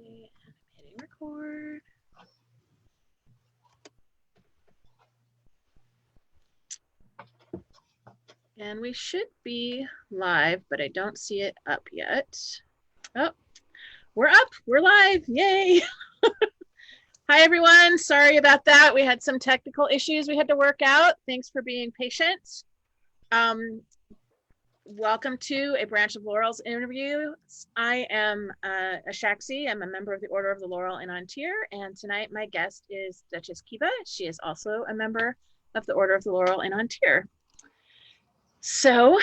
Okay, I'm hitting record. And we should be live, but I don't see it up yet. Oh, we're up. We're live. Yay. Hi, everyone. Sorry about that. We had some technical issues we had to work out. Thanks for being patient. Welcome to a Branch of Laurel's interview. I am a Shaxi. I'm a member of the Order of the Laurel in Ontario, and tonight my guest is Duchess Caomhie. She is also a member of the Order of the Laurel in Ontario. So,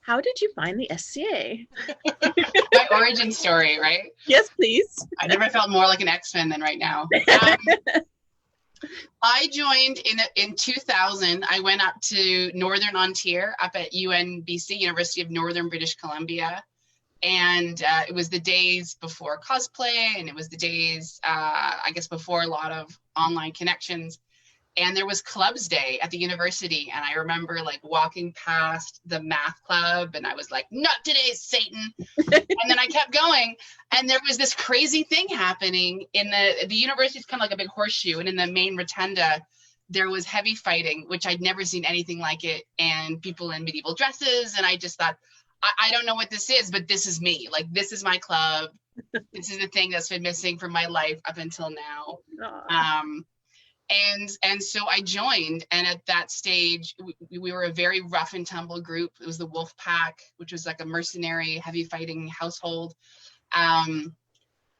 how did you find the SCA? My origin story, right? Yes, please. I never felt more like an X-Men than right now. I joined in 2000. I went up to Northern Ontario, up at UNBC, University of Northern British Columbia. And it was the days before cosplay, and it was the days, I guess, before a lot of online connections. And there was clubs day at the university. And I remember like walking past the math club and I was like, not today, Satan. And then I kept going. And there was this crazy thing happening in the university is kind of like a big horseshoe. And in the main rotunda, there was heavy fighting, which I'd never seen anything like it. And people in medieval dresses. And I just thought, I don't know what this is, but this is me. Like, this is my club. This is the thing that's been missing from my life up until now. And so I joined, and at that stage, we were a very rough and tumble group. It was the Wolf Pack, which was like a mercenary, heavy fighting household. And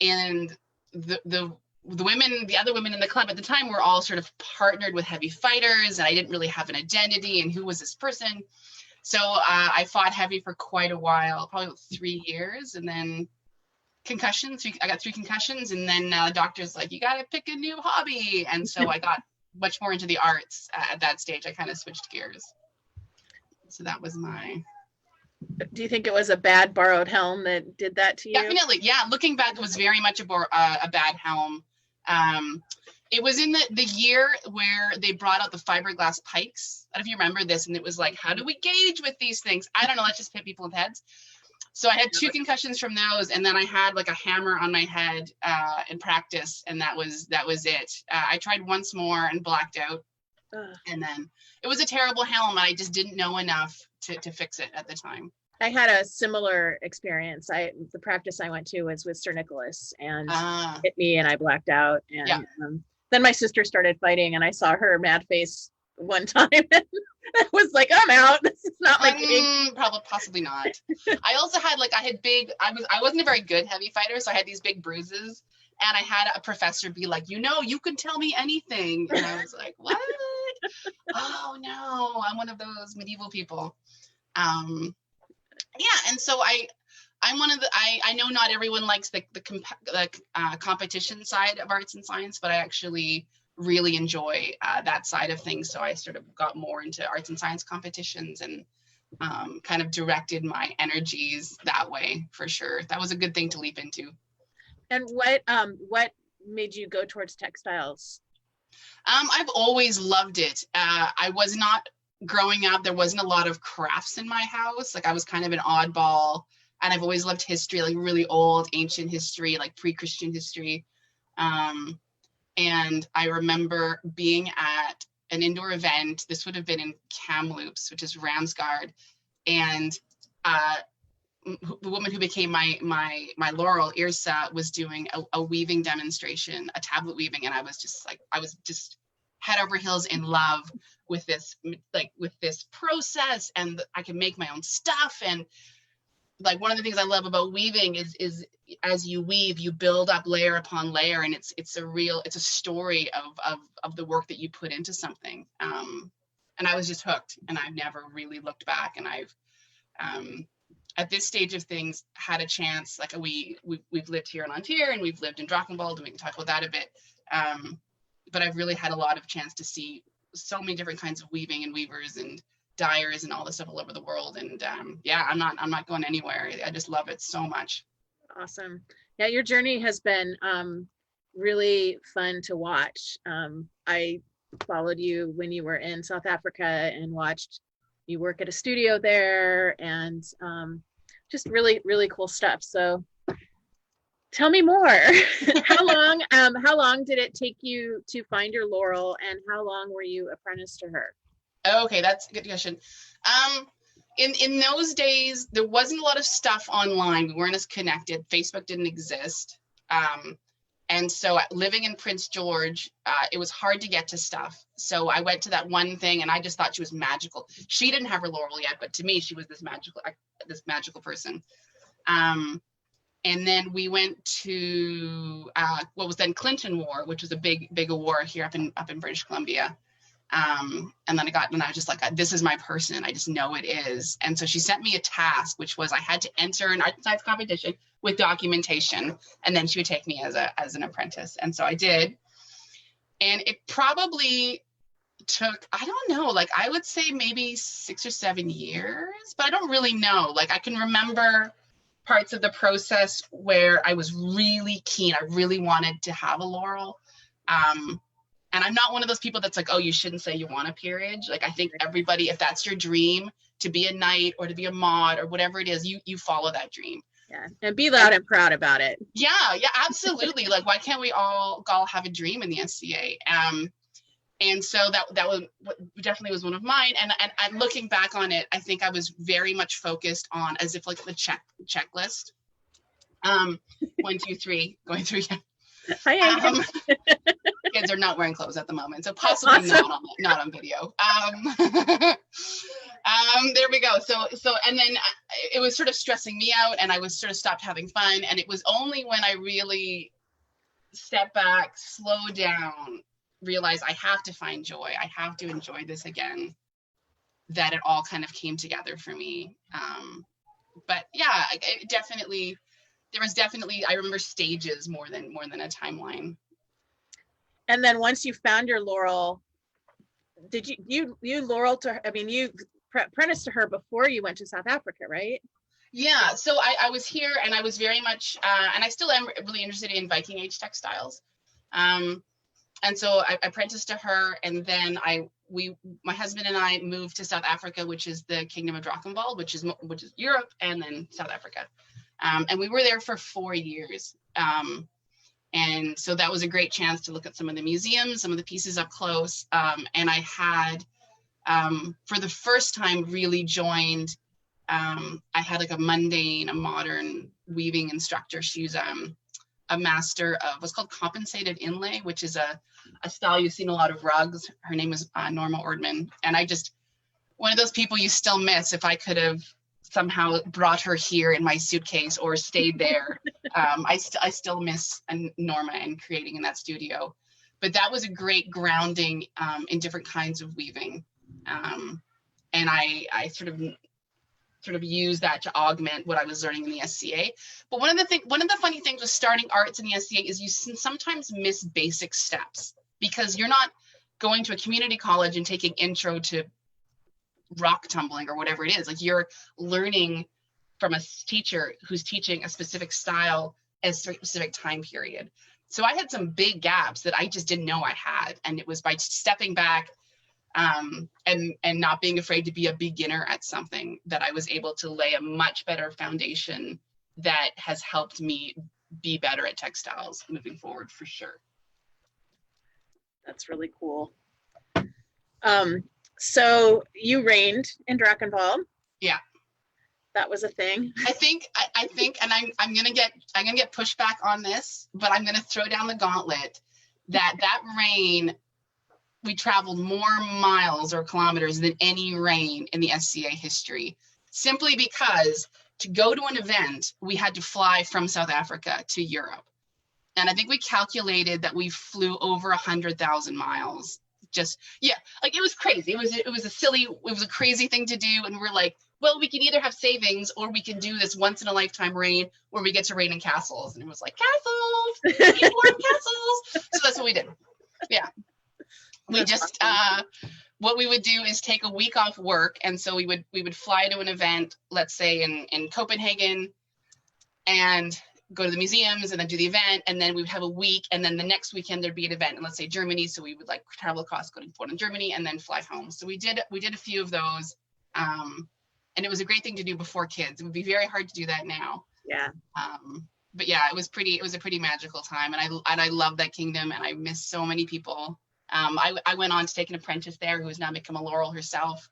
the women, the other women in the club at the time were all sort of partnered with heavy fighters, and I didn't really have an identity, and who was this person? So I fought heavy for quite a while, probably 3 years, and then concussions. I got 3 concussions, and then the doctor's like, you got to pick a new hobby. And so I got much more into the arts at that stage. I kind of switched gears. So that was my. Do you think it was a bad borrowed helm that did that to you? Definitely. Yeah. Looking back, it was very much a bad helm. It was in the year where they brought out the fiberglass pikes. I don't know if you remember this. And it was like, how do we gauge with these things? I don't know. Let's just hit people in the heads. So I had 2 concussions from those, and then I had like a hammer on my head in practice, and that was it. I tried once more and blacked out, and then it was a terrible helm, and I just didn't know enough to fix it at the time. I had a similar experience. The practice I went to was with Sir Nicholas, and hit me, and I blacked out. And then my sister started fighting, and I saw her mad face one time, and I was like, I'm out. This is not my thing. Probably, possibly not. I also had I wasn't a very good heavy fighter, so I had these big bruises, and I had a professor be like, you can tell me anything, and I was like, what? Oh no, I'm one of those medieval people. And so I'm one of the. I know not everyone likes the competition side of arts and science, but I actually really enjoy that side of things. So I sort of got more into arts and science competitions and kind of directed my energies that way, for sure. That was a good thing to leap into. And what made you go towards textiles? I've always loved it. I was not growing up. There wasn't a lot of crafts in my house. Like, I was kind of an oddball, and I've always loved history, like really old, ancient history, like pre-Christian history. And I remember being at an indoor event. This would have been in Kamloops, which is Ramsgard. And the woman who became my Laurel, Irsa, was doing a weaving demonstration, a tablet weaving. And I was just head over heels in love with this process. And I can make my own stuff. And like, one of the things I love about weaving is as you weave, you build up layer upon layer, and it's a story of the work that you put into something. And I was just hooked, and I've never really looked back. And I've at this stage of things had a chance. Like, we've lived here in Ontario, and we've lived in Drachenwald, and we can talk about that a bit. But I've really had a lot of chance to see so many different kinds of weaving and weavers and dyers and all this stuff all over the world. And I'm not going anywhere. I just love it so much. Awesome. Yeah, your journey has been really fun to watch. I followed you when you were in South Africa and watched you work at a studio there, and just really, really cool stuff. So Tell me more. How long did it take you to find your Laurel, and how long were you apprenticed to her? Okay, that's a good question. Um, in those days, there wasn't a lot of stuff online. We weren't as connected. Facebook didn't exist. Um, and so living in Prince George, it was hard to get to stuff. So I went to that one thing, and I just thought she was magical. She didn't have her Laurel yet, but to me, she was this magical person. Um, and then we went to what was then Clinton War, which was a big war here up in British Columbia. And then I was just like, this is my person. I just know it is. And so she sent me a task, which was I had to enter an art science competition with documentation, and then she would take me as an apprentice. And so I did. And it probably took, I don't know, like I would say maybe 6 or 7 years, but I don't really know. Like I can remember parts of the process where I was really keen. I really wanted to have a Laurel. And I'm not one of those people that's like, oh, you shouldn't say you want a peerage. Like I think everybody, if that's your dream to be a knight or to be a mod or whatever it is, you follow that dream. Yeah, and be loud and proud about it. Yeah, absolutely. Like why can't we all have a dream in the SCA? And so that was definitely was one of mine. And looking back on it, I think I was very much focused on as if like the checklist. 1, 2, 3, going through. Hi, Kids are not wearing clothes at the moment, so possibly awesome. not on video. There we go. So and then it was sort of stressing me out, and I was sort of stopped having fun. And it was only when I really stepped back, slowed down, realized I have to find joy. I have to enjoy this again. That it all kind of came together for me. But yeah, it definitely. There was definitely, I remember stages more than a timeline. And then once you found your Laurel, did you Laurel to her, I mean, you apprenticed to her before you went to South Africa, right? Yeah, so I was here, and I was very much, and I still am really interested in Viking age textiles. And so I apprenticed to her, and then my husband and I moved to South Africa, which is the Kingdom of Drakensberg, which is Europe, and then South Africa. And we were there for 4 years. And so that was a great chance to look at some of the museums, some of the pieces up close. And I had, for the first time, really joined, I had like a modern weaving instructor. She's a master of what's called compensated inlay, which is a style you've seen a lot of rugs. Her name is Norma Ordman. And one of those people you still miss. If I could have somehow brought her here in my suitcase or stayed there. I still miss Norma and creating in that studio. But that was a great grounding in different kinds of weaving. And I sort of used that to augment what I was learning in the SCA. But one of the funny things with starting arts in the SCA is you sometimes miss basic steps because you're not going to a community college and taking intro to rock tumbling or whatever it is. Like you're learning from a teacher who's teaching a specific style at a specific time period. So I had some big gaps that I just didn't know I had. And it was by stepping back and not being afraid to be a beginner at something that I was able to lay a much better foundation that has helped me be better at textiles moving forward for sure. That's really cool. So you reigned in Drakensberg. Yeah. That was a thing. I think, and I'm gonna get pushback on this, but I'm gonna throw down the gauntlet that reign, we traveled more miles or kilometers than any reign in the SCA history, simply because to go to an event, we had to fly from South Africa to Europe. And I think we calculated that we flew over 100,000 miles. Like it was crazy. It was a crazy thing to do. And we're like, well, we can either have savings or we can do this once in a lifetime reign where we get to reign in castles. And it was like, castles, people are in castles. So that's what we did. Yeah. We just, what we would do is take a week off work. And so we would fly to an event, let's say in Copenhagen, and go to the museums and then do the event. And then we would have a week. And then the next weekend there'd be an event in, let's say, Germany. So we would like travel across, go to Poland, Germany, and then fly home. So we did a few of those. And it was a great thing to do before kids. It would be very hard to do that now. Yeah. but yeah, it was a pretty magical time, and I love that kingdom, and I miss so many people. I went on to take an apprentice there who has now become a Laurel herself.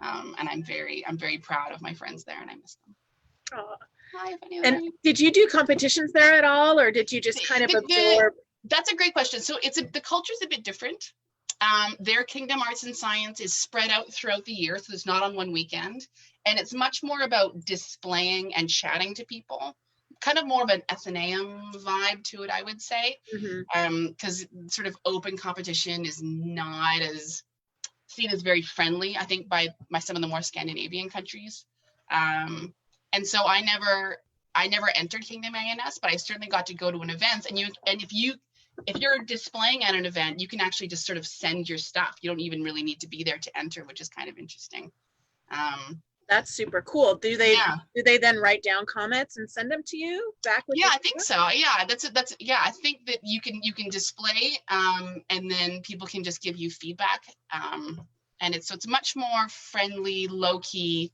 And I'm very proud of my friends there, and I miss them. Oh. Hi, And did you do competitions there at all, or did you just kind of absorb? That's a great question. So the culture's a bit different. Their Kingdom Arts and Science is spread out throughout the year, so it's not on one weekend. And it's much more about displaying and chatting to people, kind of more of an Athenaeum vibe to it, I would say. Because sort of open competition is not as seen as very friendly, I think, by some of the more Scandinavian countries. And so I never entered Kingdom ANS, but I certainly got to go to an event. And if you're displaying at an event, you can actually just sort of send your stuff. You don't even really need to be there to enter, which is kind of interesting. That's super cool. Do they then write down comments and send them to you back? Yeah, I think so. Yeah, that's I think that you can display, and then people can just give you feedback. And it's much more friendly, low key.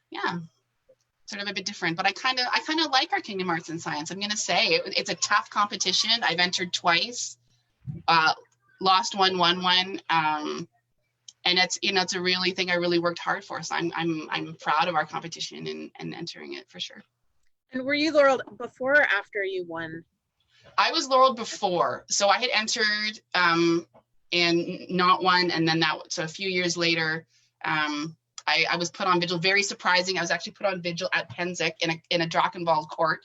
Yeah, sort of a bit different, but I kind of like our Kingdom Arts and Science. I'm gonna say it's a tough competition. I've entered twice, lost one, won one. And it's a really thing I really worked hard for. So I'm proud of our competition and entering it for sure. And were you laureled before or after you won? I was laureled before. So I had entered and not won. And then so a few years later, I was put on vigil. Very surprising. I was actually put on vigil at Pennsic in a Drachenwald court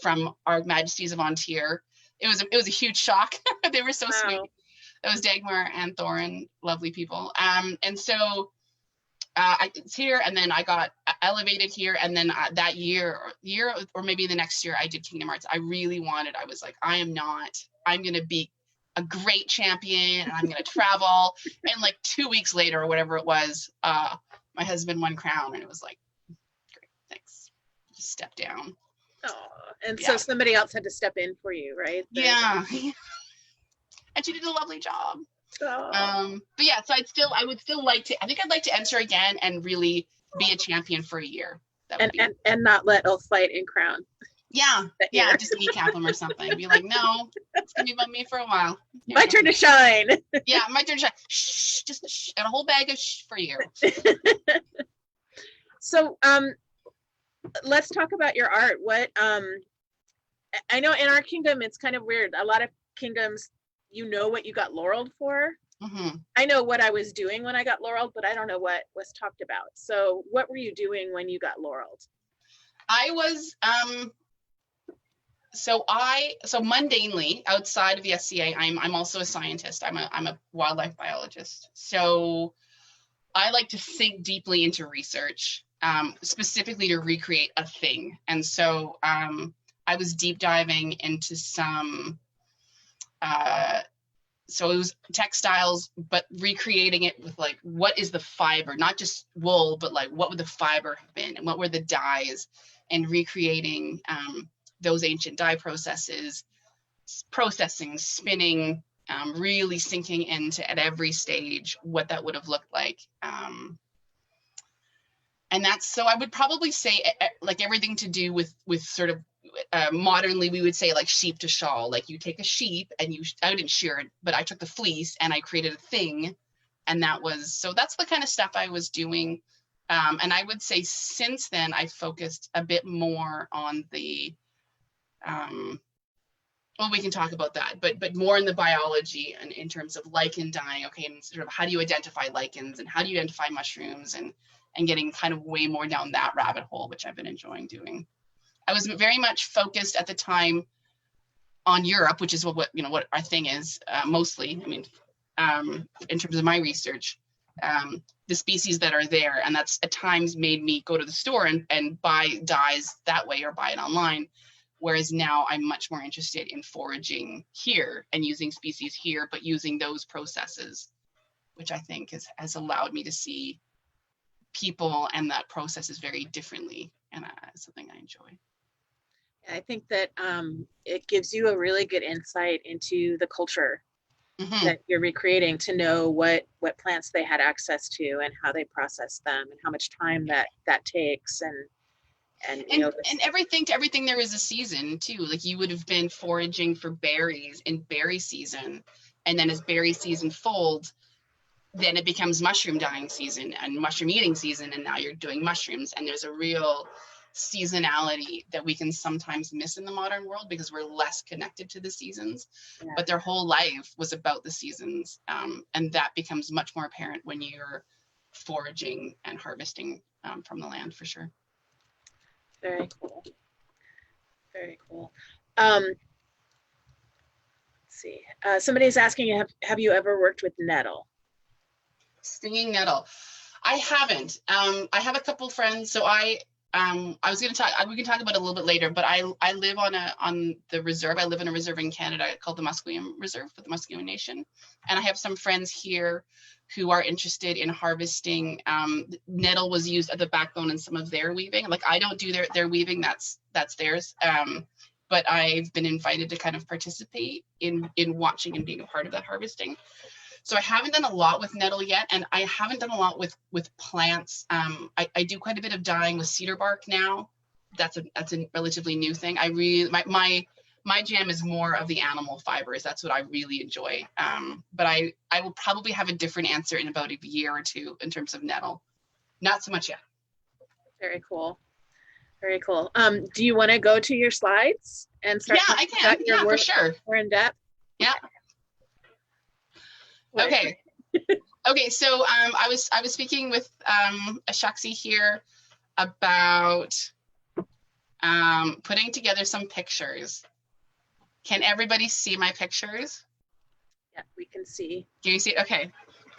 from Our Majesties of Antir. It was a huge shock. They were so sweet. It was Dagmar and Thorin, lovely people. And so I was here, and then I got elevated here, and then that year or maybe the next year, I did Kingdom Arts. I was like, I'm going to be a great champion, and I'm going to travel. And like 2 weeks later or whatever it was, my husband won crown, and it was like, great, thanks. Just step down. Oh, and so somebody else had to step in for you, right? Yeah. And she did a lovely job. But yeah, so I would still like to, I think I'd like to enter again and really be a champion for a year. And not let Elf fight in crown. Yeah. Just kneecap him or something. Be like, no, it's going to be about me for a while. My turn to shine. Yeah, my turn to shine. Shh, just shh, and a whole bag of shh for you. So, let's talk about your art. What, I know in our kingdom, it's kind of weird. A lot of kingdoms, what you got laureled for. Mm-hmm. I know what I was doing when I got laureled, but I don't know what was talked about. So what were you doing when you got laureled? I was, so mundanely outside of the SCA, I'm also a scientist. I'm a wildlife biologist. So I like to think deeply into research, specifically to recreate a thing. And so I was deep diving into some, so it was textiles, but recreating it with like, what is the fiber, not just wool, but like, what would the fiber have been and what were the dyes, and recreating those ancient dye processes, processing, spinning, really sinking into at every stage what that would have looked like. And so I would probably say like everything to do with sort of modernly we would say like sheep to shawl. Like you take a sheep and I didn't shear it, but I took the fleece and I created a thing, and that's the kind of stuff I was doing. And I would say since then I focused a bit more on the well, we can talk about that, but more in the biology and in terms of lichen dyeing. Okay, and sort of how do you identify lichens and how do you identify mushrooms, and getting kind of way more down that rabbit hole, which I've been enjoying doing. I was very much focused at the time on Europe, which is what our thing is mostly. I mean, in terms of my research, the species that are there, and that's at times made me go to the store and buy dyes that way or buy it online. Whereas now I'm much more interested in foraging here and using species here, but using those processes, which I think has allowed me to see people and that processes very differently, and it's something I enjoy. I think that it gives you a really good insight into the culture that you're recreating, to know what plants they had access to and how they process them and how much time that takes. And And and everything to everything there is a season too. Like you would have been foraging for berries in berry season, and then as berry season folds, then it becomes mushroom dying season and mushroom eating season, and now you're doing mushrooms. And there's a real seasonality that we can sometimes miss in the modern world because we're less connected to the seasons. yeah, But their whole life was about the seasons, and that becomes much more apparent when you're foraging and harvesting from the land, for sure. very cool. Very cool. Let's see. Somebody's asking, have you ever worked with nettle? Stinging nettle. I haven't. I have a couple friends. So I was going to talk. We can talk about it a little bit later. But I live on the reserve. I live in a reserve in Canada called the Musqueam Reserve for the Musqueam Nation, and I have some friends here who are interested in harvesting. Nettle was used as the backbone in some of their weaving. Like I don't do their weaving. That's theirs. But I've been invited to kind of participate in watching and being a part of that harvesting. So I haven't done a lot with nettle yet, and I haven't done a lot with plants. I do quite a bit of dyeing with cedar bark now. That's a relatively new thing. I really my jam is more of the animal fibers. That's what I really enjoy. But I will probably have a different answer in about a year or two in terms of nettle. Not so much yet. Very cool. Very cool. Do you want to go to your slides and start? Yeah, I can. Yeah, for sure. We're in depth. Yeah. Okay. Okay. So I was speaking with a Shaxi here about putting together some pictures. Can everybody see my pictures? Yeah, we can see. Can you see? Okay.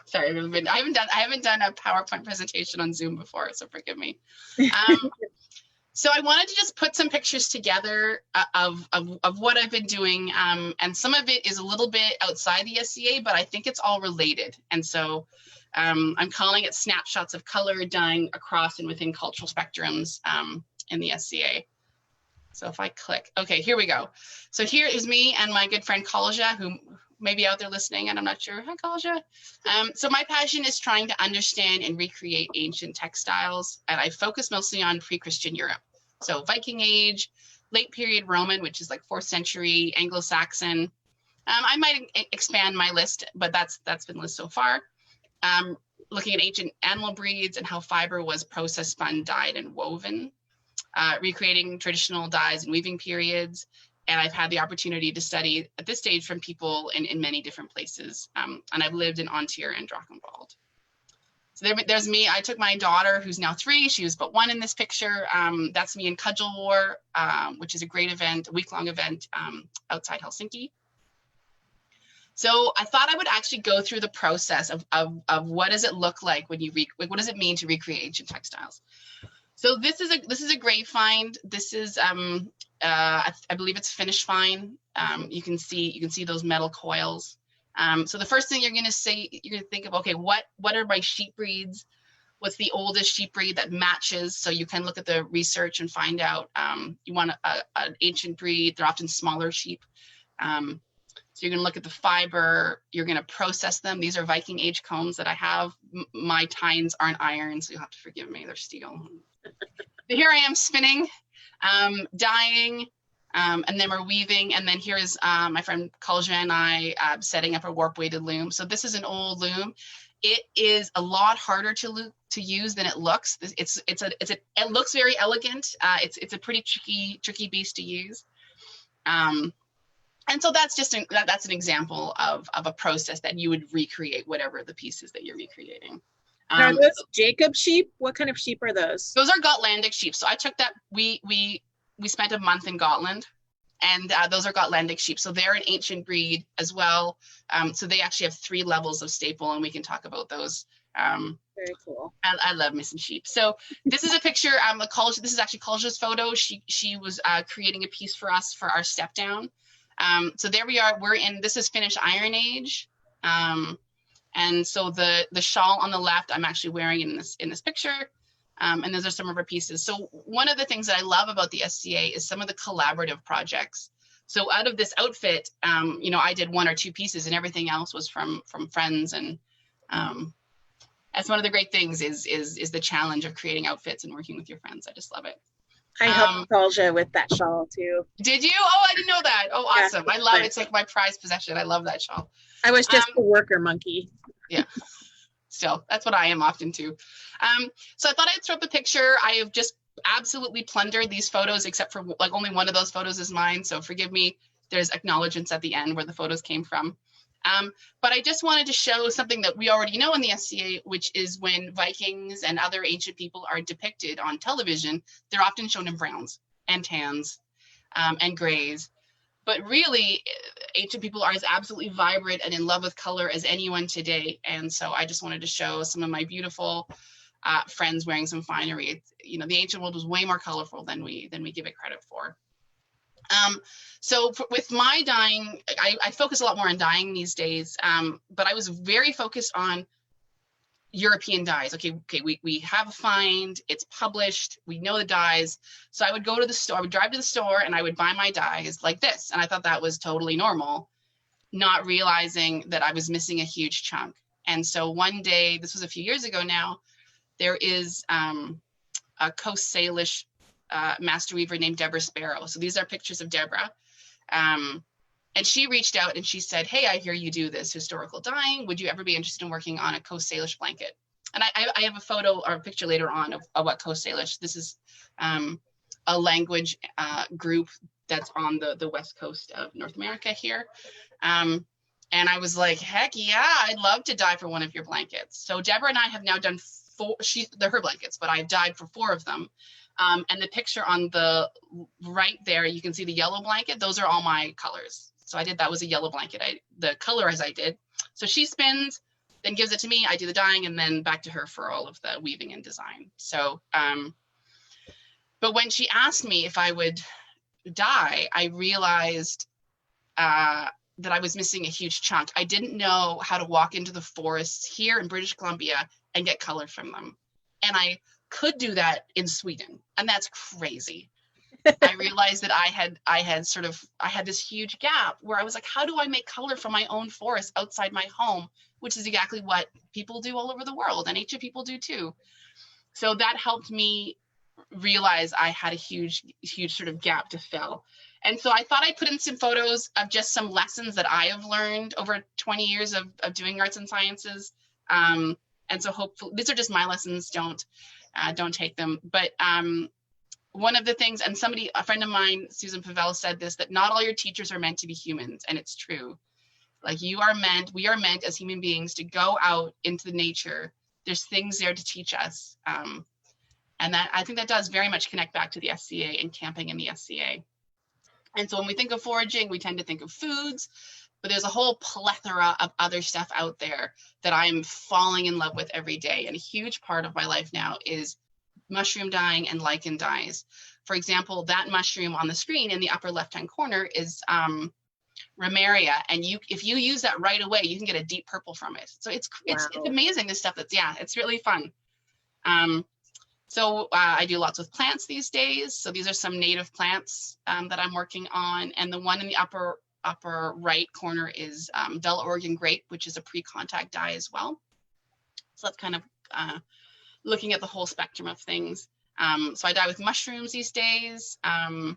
Sorry, I haven't done a PowerPoint presentation on Zoom before, so forgive me. So I wanted to just put some pictures together of what I've been doing, and some of it is a little bit outside the SCA, but I think it's all related. And so I'm calling it snapshots of color dyeing across and within cultural spectrums in the SCA. So if I click, okay, here we go. So here is me and my good friend Kalja, who may be out there listening, and I'm not sure. Hi, Kalja. So my passion is trying to understand and recreate ancient textiles, and I focus mostly on pre-Christian Europe. So Viking Age, late period Roman, which is like 4th century, Anglo-Saxon. I might expand my list, but that's been the list so far. Looking at ancient animal breeds and how fiber was processed, spun, dyed, and woven. Recreating traditional dyes and weaving periods. And I've had the opportunity to study at this stage from people in many different places. And I've lived in Antir and Drachenwald. So there's me. I took my daughter, who's now 3. She was but 1 in this picture. That's me in Cudgel War, which is a great event, a week-long event outside Helsinki. So I thought I would actually go through the process of what does it look like when you what does it mean to recreate ancient textiles? So this is a great find. This is I believe it's Finnish fine. You can see those metal coils. So the first thing you're going to think of, okay, what are my sheep breeds? What's the oldest sheep breed that matches? So you can look at the research and find out. You want an ancient breed. They're often smaller sheep. So you're going to look at the fiber. You're going to process them. These are Viking Age combs that I have. My tines aren't iron, so you'll have to forgive me. They're steel. So here I am spinning, dyeing, and then we're weaving. And then here is my friend Kalja and I setting up a warp weighted loom. So this is an old loom. It is a lot harder to use than it looks. It looks very elegant. It's a pretty tricky beast to use. And so that's an example of a process that you would recreate whatever the pieces that you're recreating. Are those Jacob sheep? What kind of sheep are those? Those are Gotlandic sheep. So I took that. We spent a month in Gotland, and those are Gotlandic sheep. So they're an ancient breed as well. So they actually have 3 levels of staple, and we can talk about those. Very cool. I love me some sheep. So this is a picture. This is actually Kalja's photo. She was creating a piece for us for our step down. So there we are. This is Finnish Iron Age. And so the shawl on the left, I'm actually wearing in this picture. And those are some of our pieces. So one of the things that I love about the SCA is some of the collaborative projects. So out of this outfit, I did 1 or 2 pieces, and everything else was from friends. And that's one of the great things is the challenge of creating outfits and working with your friends. I just love it. I helped Talja with that shawl too. Did you? Oh, I didn't know that. Oh, Yeah, awesome. I love it. It's like my prized possession. I love that shawl. I was just a worker monkey. Yeah. Still, that's what I am often too. So I thought I'd throw up a picture. I have just absolutely plundered these photos, except for like only one of those photos is mine. So forgive me. There's acknowledgements at the end where the photos came from. But I just wanted to show something that we already know in the SCA, which is when Vikings and other ancient people are depicted on television, they're often shown in browns and tans and grays. But really, ancient people are as absolutely vibrant and in love with color as anyone today. And so I just wanted to show some of my beautiful friends wearing some finery. It's, you know, the ancient world was way more colorful than we give it credit for. With my dyeing, I focus a lot more on dyeing these days, but I was very focused on European dyes. Okay, we have a find, it's published, we know the dyes. So I would go to the store, I would drive to the store and I would buy my dyes like this. And I thought that was totally normal, not realizing that I was missing a huge chunk. And so one day, this was a few years ago now, there is a Coast Salish master weaver named Deborah Sparrow. So these are pictures of Deborah. And she reached out and she said, hey, I hear you do this historical dyeing. Would you ever be interested in working on a Coast Salish blanket? And I have a photo or a picture later on of what Coast Salish, this is a language group that's on the west coast of North America here. And I was like, heck yeah, I'd love to dye for one of your blankets. So Deborah and I have now done they're her blankets, but I've dyed for 4 of them. And the picture on the right there, you can see the yellow blanket. Those are all my colors. So I did, that was a yellow blanket. The color as I did. So she spins, then gives it to me. I do the dyeing and then back to her for all of the weaving and design. So, but when she asked me if I would dye, I realized that I was missing a huge chunk. I didn't know how to walk into the forests here in British Columbia and get color from them. And I could do that in Sweden, and that's crazy. I realized that I had this huge gap where I was like, how do I make color from my own forest outside my home, which is exactly what people do all over the world, and ancient people do too. So that helped me realize I had a huge sort of gap to fill. And so I thought I'd put in some photos of just some lessons that I have learned over 20 years of doing arts and sciences. And so hopefully, these are just my lessons, don't take them. But one of the things, and a friend of mine, Susan Pavel, said this, that not all your teachers are meant to be humans, and it's true. Like we are meant as human beings to go out into nature. There's things there to teach us. And that, I think that does very much connect back to the SCA and camping in the SCA. And so when we think of foraging, we tend to think of foods, but there's a whole plethora of other stuff out there that I'm falling in love with every day. And a huge part of my life now is mushroom dyeing and lichen dyes. For example, that mushroom on the screen in the upper left-hand corner is Ramaria. And if you use that right away, you can get a deep purple from it. So it's amazing, this stuff it's really fun. So I do lots with plants these days. So these are some native plants that I'm working on. And the one in the upper right corner is Bella Oregon grape, which is a pre-contact dye as well. So that's kind of looking at the whole spectrum of things. So I dye with mushrooms these days and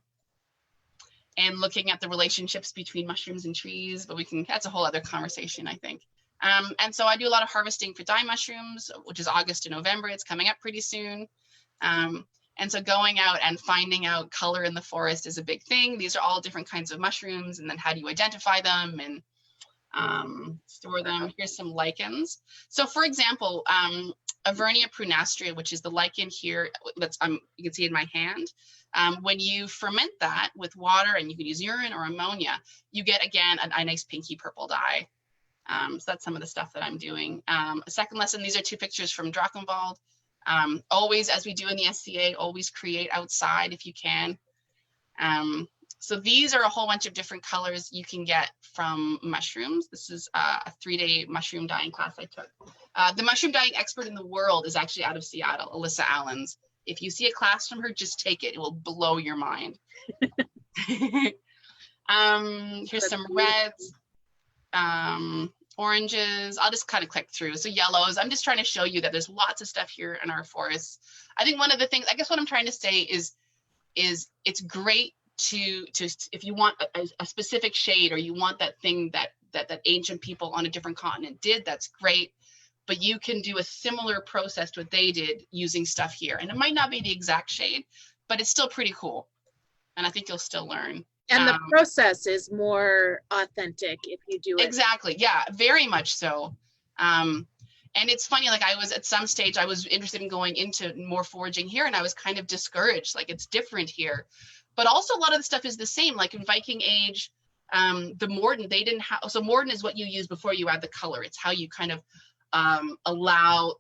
looking at the relationships between mushrooms and trees, but that's a whole other conversation, I think. And so I do a lot of harvesting for dye mushrooms, which is August to November. It's coming up pretty soon. And so going out and finding out color in the forest is a big thing. These are all different kinds of mushrooms, and then how do you identify them and store them? Here's some lichens. So for example, Avernia prunastria, which is the lichen here, you can see in my hand. When you ferment that with water, and you can use urine or ammonia, you get, again, a nice pinky purple dye. So that's some of the stuff that I'm doing. A second lesson, these are 2 pictures from Drachenwald. Always, as we do in the SCA, always create outside if you can. So these are a whole bunch of different colors you can get from mushrooms. This is a 3-day mushroom dyeing class I took. The mushroom dyeing expert in the world is actually out of Seattle, Alyssa Allens. If you see a class from her, just take it. It will blow your mind. Here's some reds, oranges. I'll just kind of click through. So yellows, I'm just trying to show you that there's lots of stuff here in our forests. I think one of the things, I guess what I'm trying to say is it's great to if you want a specific shade, or you want that thing that ancient people on a different continent did, that's great. But you can do a similar process to what they did using stuff here. And it might not be the exact shade, but it's still pretty cool. And I think you'll still learn. And the process is more authentic if you do it. Exactly. Yeah, very much so. And it's funny, like I was at some stage, I was interested in going into more foraging here, and I was kind of discouraged, like it's different here. But also a lot of the stuff is the same, like in Viking Age, the mordant, they didn't have, so mordant is what you use before you add the color. It's how you kind of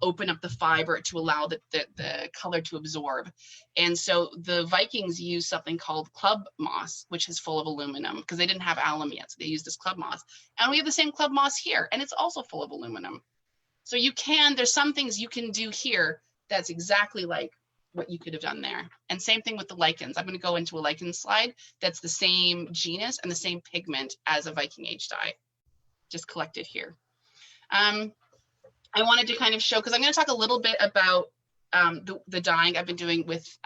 open up the fiber to allow the color to absorb. And so the Vikings used something called club moss, which is full of aluminum, because they didn't have alum yet. So they used this club moss. And we have the same club moss here, and it's also full of aluminum. So there's some things you can do here that's exactly like what you could have done there. And same thing with the lichens. I'm going to go into a lichen slide that's the same genus and the same pigment as a Viking Age dye, just collected here. I wanted to kind of show, because I'm going to talk a little bit about the dyeing I've been doing with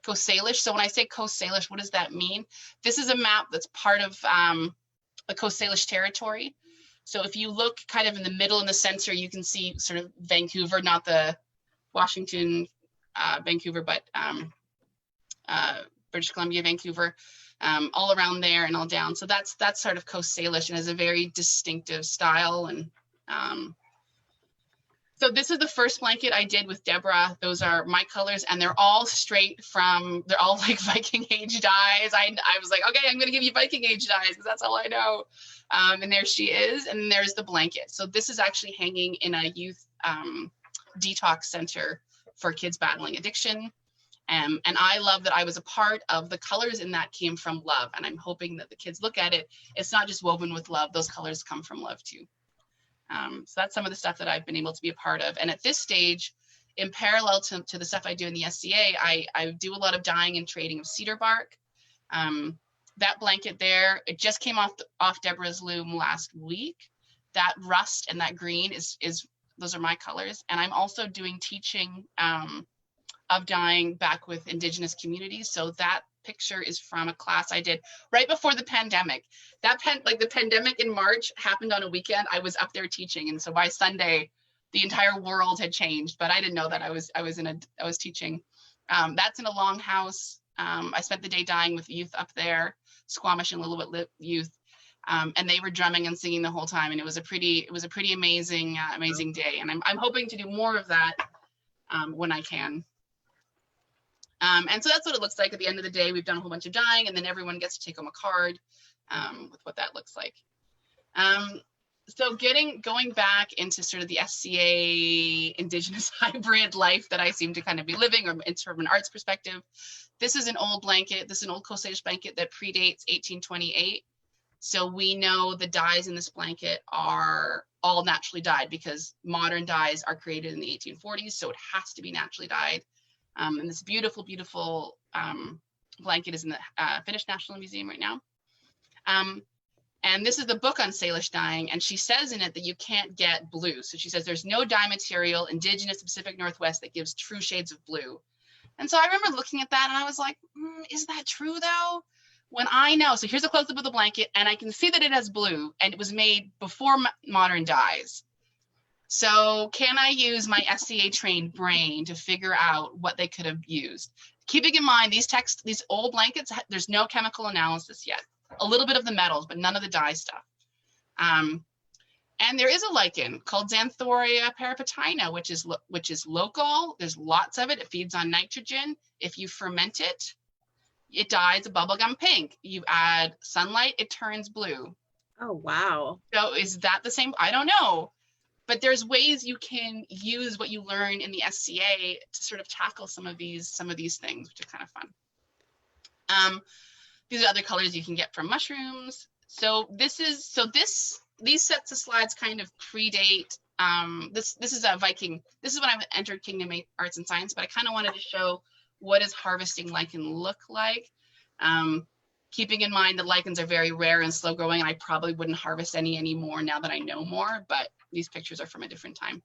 Coast Salish. So when I say Coast Salish, what does that mean? This is a map that's part of the Coast Salish territory. So if you look kind of in the middle in the center, you can see sort of Vancouver, not the Washington, Vancouver, but British Columbia, Vancouver, all around there and all down. So that's sort of Coast Salish, and has a very distinctive style. And so this is the first blanket I did with Deborah. Those are my colors, and they're all they're all like Viking Age dyes. I was like, okay, I'm gonna give you Viking Age dyes because that's all I know. And there she is, and there's the blanket. So this is actually hanging in a youth detox center for kids battling addiction. And I love that I was a part of the colors in that came from love. And I'm hoping that the kids look at it. It's not just woven with love. Those colors come from love too. So that's some of the stuff that I've been able to be a part of. And at this stage, in parallel to the stuff I do in the SCA, I do a lot of dyeing and trading of cedar bark. That blanket there, it just came off Deborah's loom last week. That rust and that green those are my colors. And I'm also doing teaching of dyeing back with Indigenous communities. So that picture is from a class I did right before the pandemic. The pandemic in March happened on a weekend. I was up there teaching, and so by Sunday, the entire world had changed. But I didn't know that I was teaching. That's in a longhouse. I spent the day dyeing with youth up there, Squamish and Lillooet youth, and they were drumming and singing the whole time. And it was a pretty amazing day. And I'm hoping to do more of that when I can. And so that's what it looks like at the end of the day. We've done a whole bunch of dyeing, and then everyone gets to take home a card with what that looks like. So going back into sort of the SCA Indigenous hybrid life that I seem to kind of be living, or in sort of an arts perspective, this is an old blanket. This is an old Coast Salish blanket that predates 1828. So we know the dyes in this blanket are all naturally dyed, because modern dyes are created in the 1840s. So it has to be naturally dyed. And this beautiful, beautiful blanket is in the Finnish National Museum right now. And this is the book on Salish dyeing, and she says in it that you can't get blue. So she says there's no dye material indigenous to Pacific Northwest that gives true shades of blue. And so I remember looking at that and I was like, is that true though? When I know, so here's a close-up of the blanket, and I can see that it has blue, and it was made before modern dyes. So can I use my SCA trained brain to figure out what they could have used? Keeping in mind these old blankets, there's no chemical analysis yet. A little bit of the metals, but none of the dye stuff. And there is a lichen called Xanthoria peripatina, which is local. There's lots of it. It feeds on nitrogen. If you ferment it, it dyes a bubblegum pink. You add sunlight, it turns blue. Oh, wow. So is that the same? I don't know. But there's ways you can use what you learn in the SCA to sort of tackle some of these things, which are kind of fun. These are other colors you can get from mushrooms. So these sets of slides kind of predate. This is a Viking. This is when I entered Kingdom Arts and Science, but I kind of wanted to show what does harvesting lichen look like. Keeping in mind that lichens are very rare and slow growing, and I probably wouldn't harvest any anymore now that I know more, but these pictures are from a different time.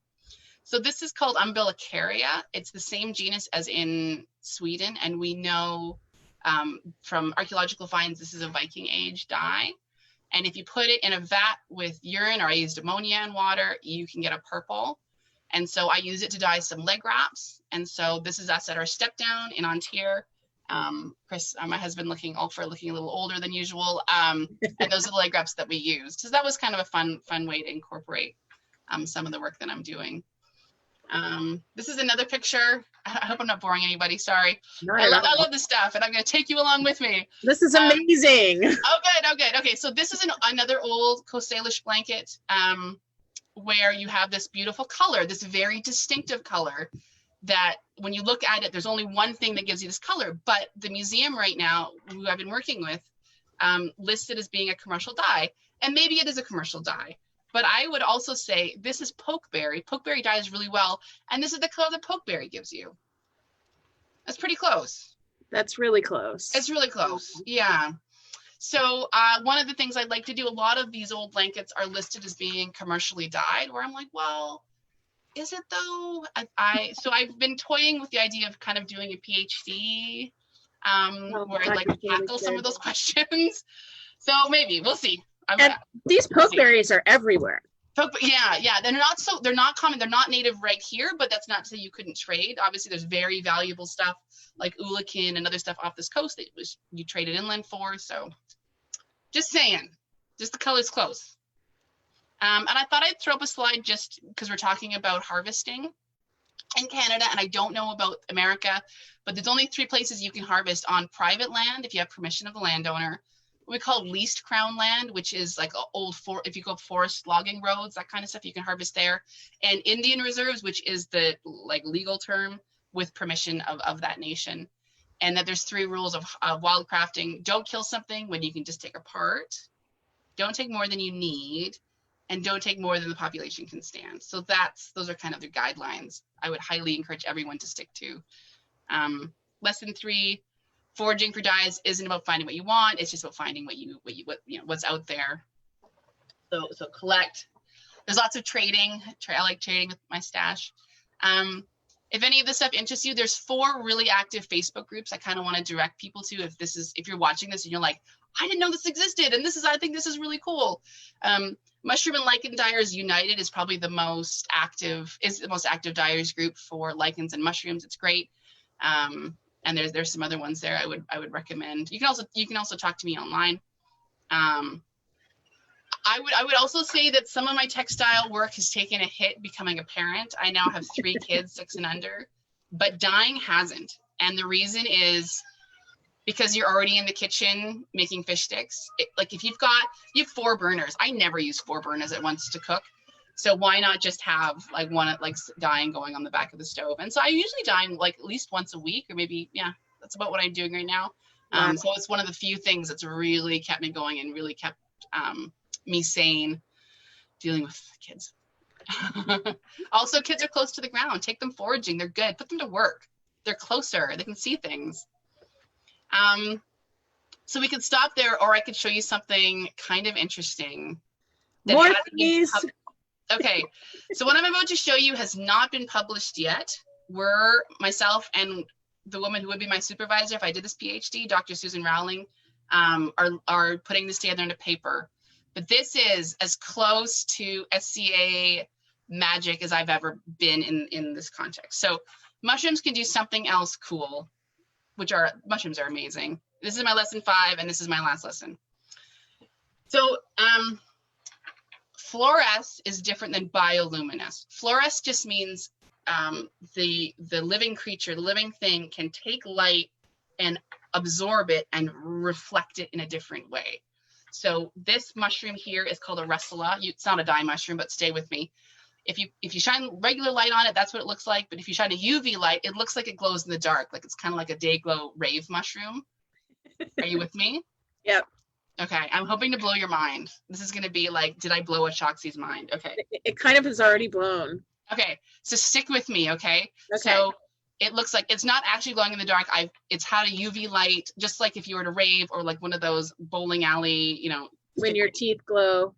So this is called Umbilicaria. It's the same genus as in Sweden, and we know from archaeological finds this is a Viking Age dye. And if you put it in a vat with urine, or I used ammonia and water, you can get a purple. And so I use it to dye some leg wraps. And so this is us at our step down in Ontier. Chris, my husband, looking a little older than usual. And those are the leg wraps that we used. So that was kind of a fun way to incorporate some of the work that I'm doing. This is another picture. I hope I'm not boring anybody. Sorry. I love this stuff, and I'm going to take you along with me. This is amazing. Oh, good. Okay, so this is another old Coast Salish blanket where you have this beautiful color, this very distinctive color that when you look at it, there's only one thing that gives you this color. But the museum right now, who I've been working with, lists it as being a commercial dye. And maybe it is a commercial dye. But I would also say this is pokeberry. Pokeberry dyes really well. And this is the color that pokeberry gives you. That's pretty close. That's really close. It's really close. Yeah. So one of the things I'd like to do, a lot of these old blankets are listed as being commercially dyed, where I'm like, well, is it though? So I've been toying with the idea of kind of doing a PhD where I'd like to tackle some of those questions. So maybe we'll see. And these pokeberries are everywhere. Yeah. They're not common. They're not native right here, but that's not to say you couldn't trade. Obviously, there's very valuable stuff like Ulikin and other stuff off this coast that you traded inland for. So just saying, just the color's close. And I thought I'd throw up a slide just because we're talking about harvesting in Canada, and I don't know about America, but there's only 3 places you can harvest on private land if you have permission of the landowner. We call leased crown land, which is like if you go up forest logging roads, that kind of stuff, you can harvest there. And Indian reserves, which is the legal term with permission of that nation. And that there's 3 rules of wildcrafting. Don't kill something when you can just take apart. Don't take more than you need. And don't take more than the population can stand. So those are kind of the guidelines I would highly encourage everyone to stick to. Lesson 3. Foraging for dyes isn't about finding what you want. It's just about finding what's out there. So collect. There's lots of trading. I like trading with my stash. If any of this stuff interests you, there's 4 really active Facebook groups I kind of want to direct people to. If you're watching this and you're like, I didn't know this existed, and I think this is really cool. Mushroom and Lichen Dyers United is probably the most active dyers group for lichens and mushrooms. It's great. And there's some other ones there I would recommend. You can also talk to me online. I would also say that some of my textile work has taken a hit becoming a parent. I now have 3 kids, 6 and under, but dyeing hasn't. And the reason is because you're already in the kitchen making fish sticks. If you have 4 burners. I never use 4 burners at once to cook. So why not just have one dyeing going on the back of the stove? And so I usually dye at least once a week, or maybe, that's about what I'm doing right now. So it's one of the few things that's really kept me going and really kept me sane dealing with kids. Also, kids are close to the ground. Take them foraging. They're good. Put them to work. They're closer. They can see things. So we could stop there, or I could show you something kind of interesting. More, please. Okay, so what I'm about to show you has not been published yet. Myself and the woman who would be my supervisor if I did this PhD, Dr. Susan Rowling, are putting this together in a paper. But this is as close to SCA magic as I've ever been in this context. So mushrooms can do something else cool, mushrooms are amazing. This is my lesson 5, and this is my last lesson. So, fluoresce is different than bioluminesce. Fluoresce just means the living creature, the living thing can take light and absorb it and reflect it in a different way. So this mushroom here is called a russula. It's not a dye mushroom, but stay with me. If you shine regular light on it, that's what it looks like. But if you shine a UV light, it looks like it glows in the dark. It's kind of like a day glow rave mushroom. Are you with me? Yep. Okay, I'm hoping to blow your mind. This is going to be did I blow a Shoxie's mind? Okay. It kind of has already blown. Okay, so stick with me, okay? So it looks like it's not actually glowing in the dark. It's had a UV light, just like if you were to rave or one of those bowling alley, when your teeth glow.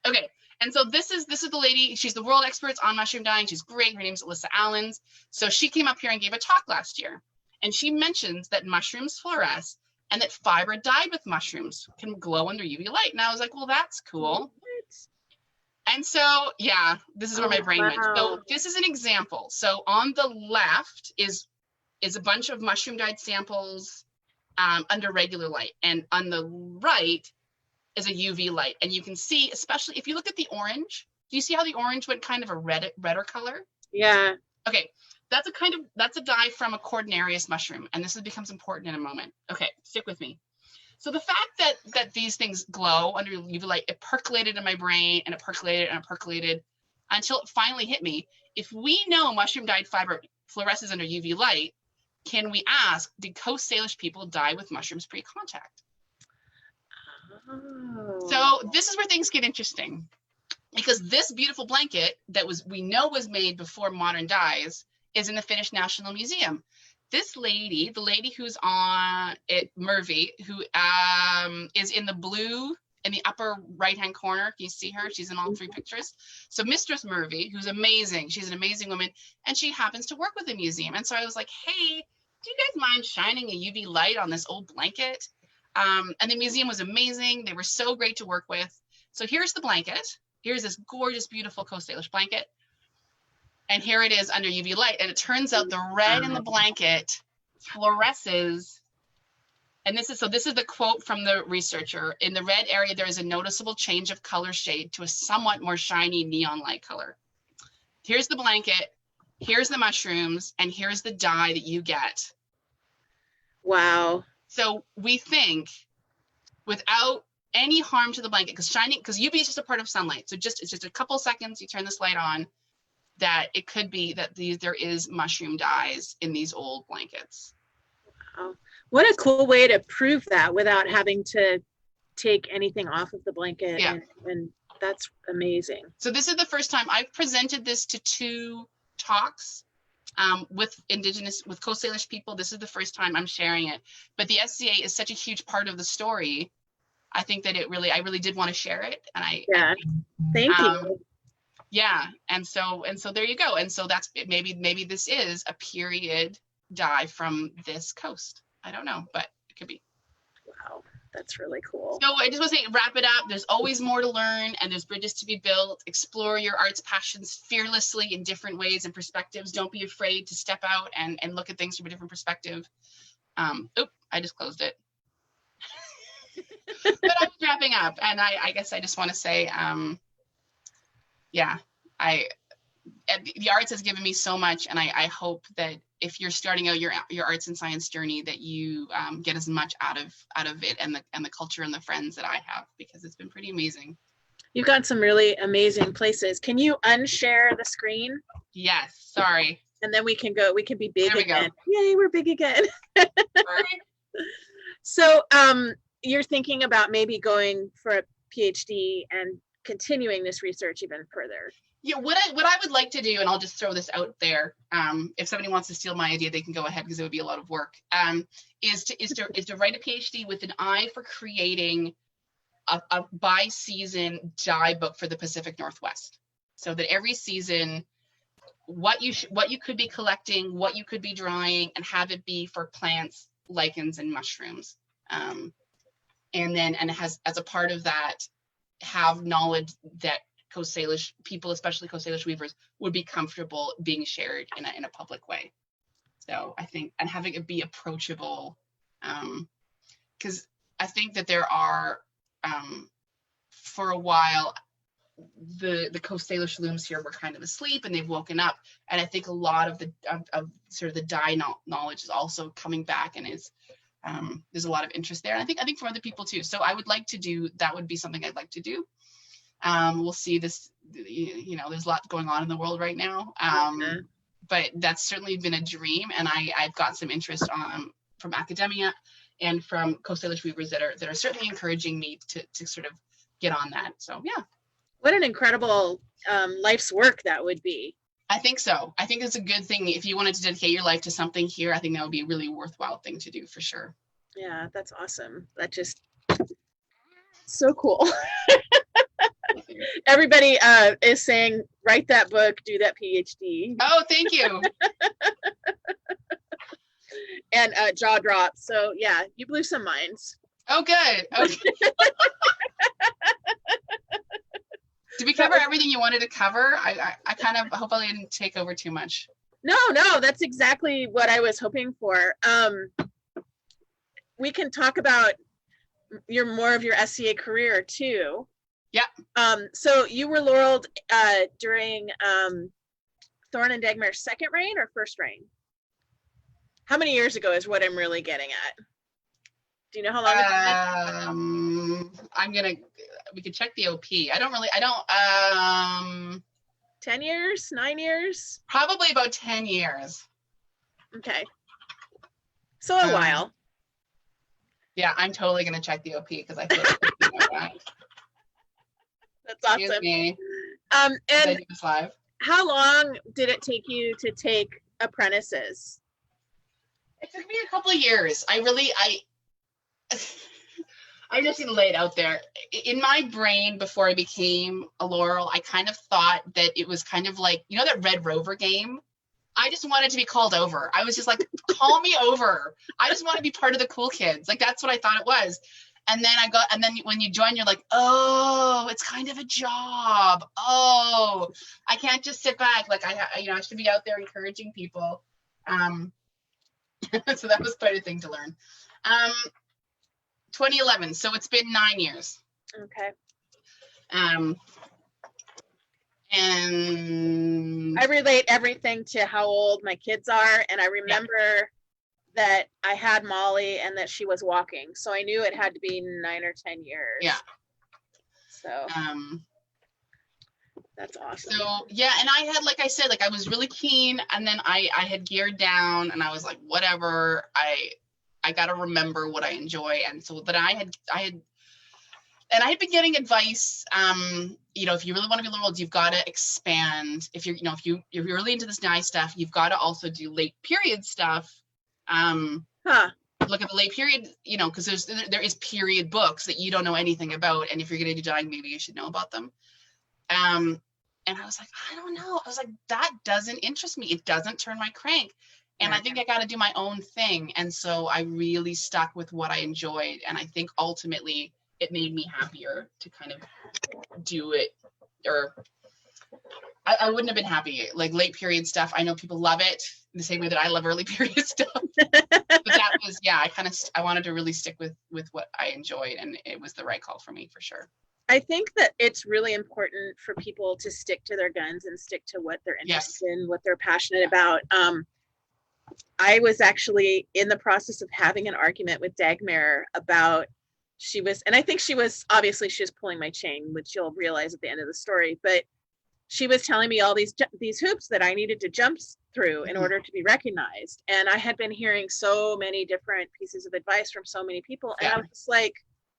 Okay, And so this is the lady. She's the world expert on mushroom dyeing. She's great. Her name's Alyssa Allens. So she came up here and gave a talk last year, and she mentions that mushrooms fluoresce and that fiber dyed with mushrooms can glow under UV light. And I was like, well, that's cool. And so, yeah, this is where my brain went. So this is an example. So on the left is a bunch of mushroom dyed samples under regular light. And on the right is a UV light. And you can see, especially if you look at the orange, do you see how the orange went kind of a redder color? Yeah. Okay, that's a dye from a cordonarius mushroom. And this becomes important in a moment. Okay, stick with me. So the fact that these things glow under UV light, it percolated in my brain, and it percolated and it percolated until it finally hit me. If we know mushroom dyed fiber fluoresces under UV light, can we ask, did Coast Salish people dye with mushrooms pre-contact? Oh. So this is where things get interesting, because this beautiful blanket that we know was made before modern dyes is in the Finnish National Museum. This lady, the lady who's on it, Mervi, who is in the blue in the upper right-hand corner. Can you see her? She's in all three pictures. So Mistress Mervi, who's amazing. She's an amazing woman, and she happens to work with the museum. And so I was like, hey, do you guys mind shining a UV light on this old blanket? And the museum was amazing. They were so great to work with. So here's the blanket. Here's this gorgeous, beautiful Coast Salish blanket. And here it is under UV light. And it turns out the red in the blanket fluoresces. And this is the quote from the researcher. In the red area, there is a noticeable change of color shade to a somewhat more shiny neon light color. Here's the blanket, here's the mushrooms, and here's the dye that you get. Wow. So we think, without any harm to the blanket, because UV is just a part of sunlight. So it's just a couple seconds, you turn this light on, that it could be that there is mushroom dyes in these old blankets. Wow. What a cool way to prove that without having to take anything off of the blanket. Yeah. And that's amazing. So this is the first time I've presented this to 2 talks with Coast Salish people. This is the first time I'm sharing it, but the SCA is such a huge part of the story. I think that I really did want to share it. And thank you. Yeah, and so there you go. And so that's maybe this is a period dye from this coast. I don't know, but it could be. Wow, that's really cool. So I just want to say, wrap it up. There's always more to learn, and there's bridges to be built. Explore your arts passions fearlessly in different ways and perspectives. Don't be afraid to step out and look at things from a different perspective. I just closed it. But I'm wrapping up, and I guess I just want to say, the arts has given me so much, and I hope that if you're starting out your arts and science journey, that you get as much out of it and the culture and the friends that I have, because it's been pretty amazing. You've got some really amazing places. Can you unshare the screen? Yes, sorry. And then we can be big again. Go. Yay, we're big again. So you're thinking about maybe going for a PhD and continuing this research even further. Yeah, what I would like to do, and I'll just throw this out there, if somebody wants to steal my idea, they can go ahead, because it would be a lot of work, is to write a PhD with an eye for creating a by-season dye book for the Pacific Northwest, so that every season, what you could be collecting, what you could be drying, and have it be for plants, lichens, and mushrooms, and has, as a part of that, have knowledge that Coast Salish people, especially Coast Salish weavers, would be comfortable being shared in a public way. So I think, and having it be approachable, because I think that there are, for a while, the Coast Salish looms here were kind of asleep, and they've woken up, and I think a lot of sort of the dye knowledge is also coming back, and there's a lot of interest there, and I think from other people too. So I would like to do that. Would be something I'd like to do. We'll see this, there's a lot going on in the world right now. But that's certainly been a dream. And I've got some interest from academia and from Coast Salish weavers that are certainly encouraging me to sort of get on that. So, yeah. What an incredible life's work that would be. I think so. I think it's a good thing. If you wanted to dedicate your life to something here, I think that would be a really worthwhile thing to do, for sure. Yeah, that's awesome. That just so cool. Everybody is saying, write that book, do that PhD. Oh, thank you. And jaw drop. So yeah, you blew some minds. Oh, good. Okay. Did we cover everything you wanted to cover? I kind of hopefully didn't take over too much. No, that's exactly what I was hoping for. We can talk about more of your SCA career too. Yeah. So you were laureled during Thorne and Dagmare's second reign or first reign? How many years ago is what I'm really getting at? Do you know how long it's been? We could check the OP. I don't 10 years, 9 years? Probably about 10 years. Okay. So a while. Yeah, I'm totally going to check the OP because I feel like that. That's awesome. And live. How long did it take you to take apprentices? It took me a couple of years. I just need to lay it out there. In my brain, before I became a laurel, I kind of thought that it was kind of like, you know, that Red Rover game? I just wanted to be called over. I was just like, call me over. I just want to be part of the cool kids. Like, that's what I thought it was. And then when you join, you're like, oh, it's kind of a job. Oh, I can't just sit back. Like, I should be out there encouraging people. So that was quite a thing to learn. 2011. So it's been 9 years. Okay. And I relate everything to how old my kids are. And I remember that I had Molly and that she was walking. So I knew it had to be 9 or 10 years. Yeah. So that's awesome. So yeah, and I had, like I said, like I was really keen, and then I had geared down, and I was like, whatever, I got to remember what I enjoy. And so that I had been getting advice, if you really want to be laureled, you've got to expand. If you're really into this NI stuff, you've got to also do late period stuff. Look at the late period, because there is period books that you don't know anything about. And if you're going to do dying, maybe you should know about them. And I was like, I don't know. I was like, that doesn't interest me. It doesn't turn my crank. And I think I got to do my own thing. And so I really stuck with what I enjoyed. And I think ultimately it made me happier to kind of do it. Or I wouldn't have been happy. Like late period stuff, I know people love it the same way that I love early period stuff. But that was, I wanted to really stick with what I enjoyed. And it was the right call for me, for sure. I think that it's really important for people to stick to their guns and stick to what they're interested in, what they're passionate about. I was actually in the process of having an argument with Dagmare about, and I think she was pulling my chain, which you'll realize at the end of the story, but she was telling me all these hoops that I needed to jump through in order to be recognized. And I had been hearing so many different pieces of advice from so many people. And I was just like,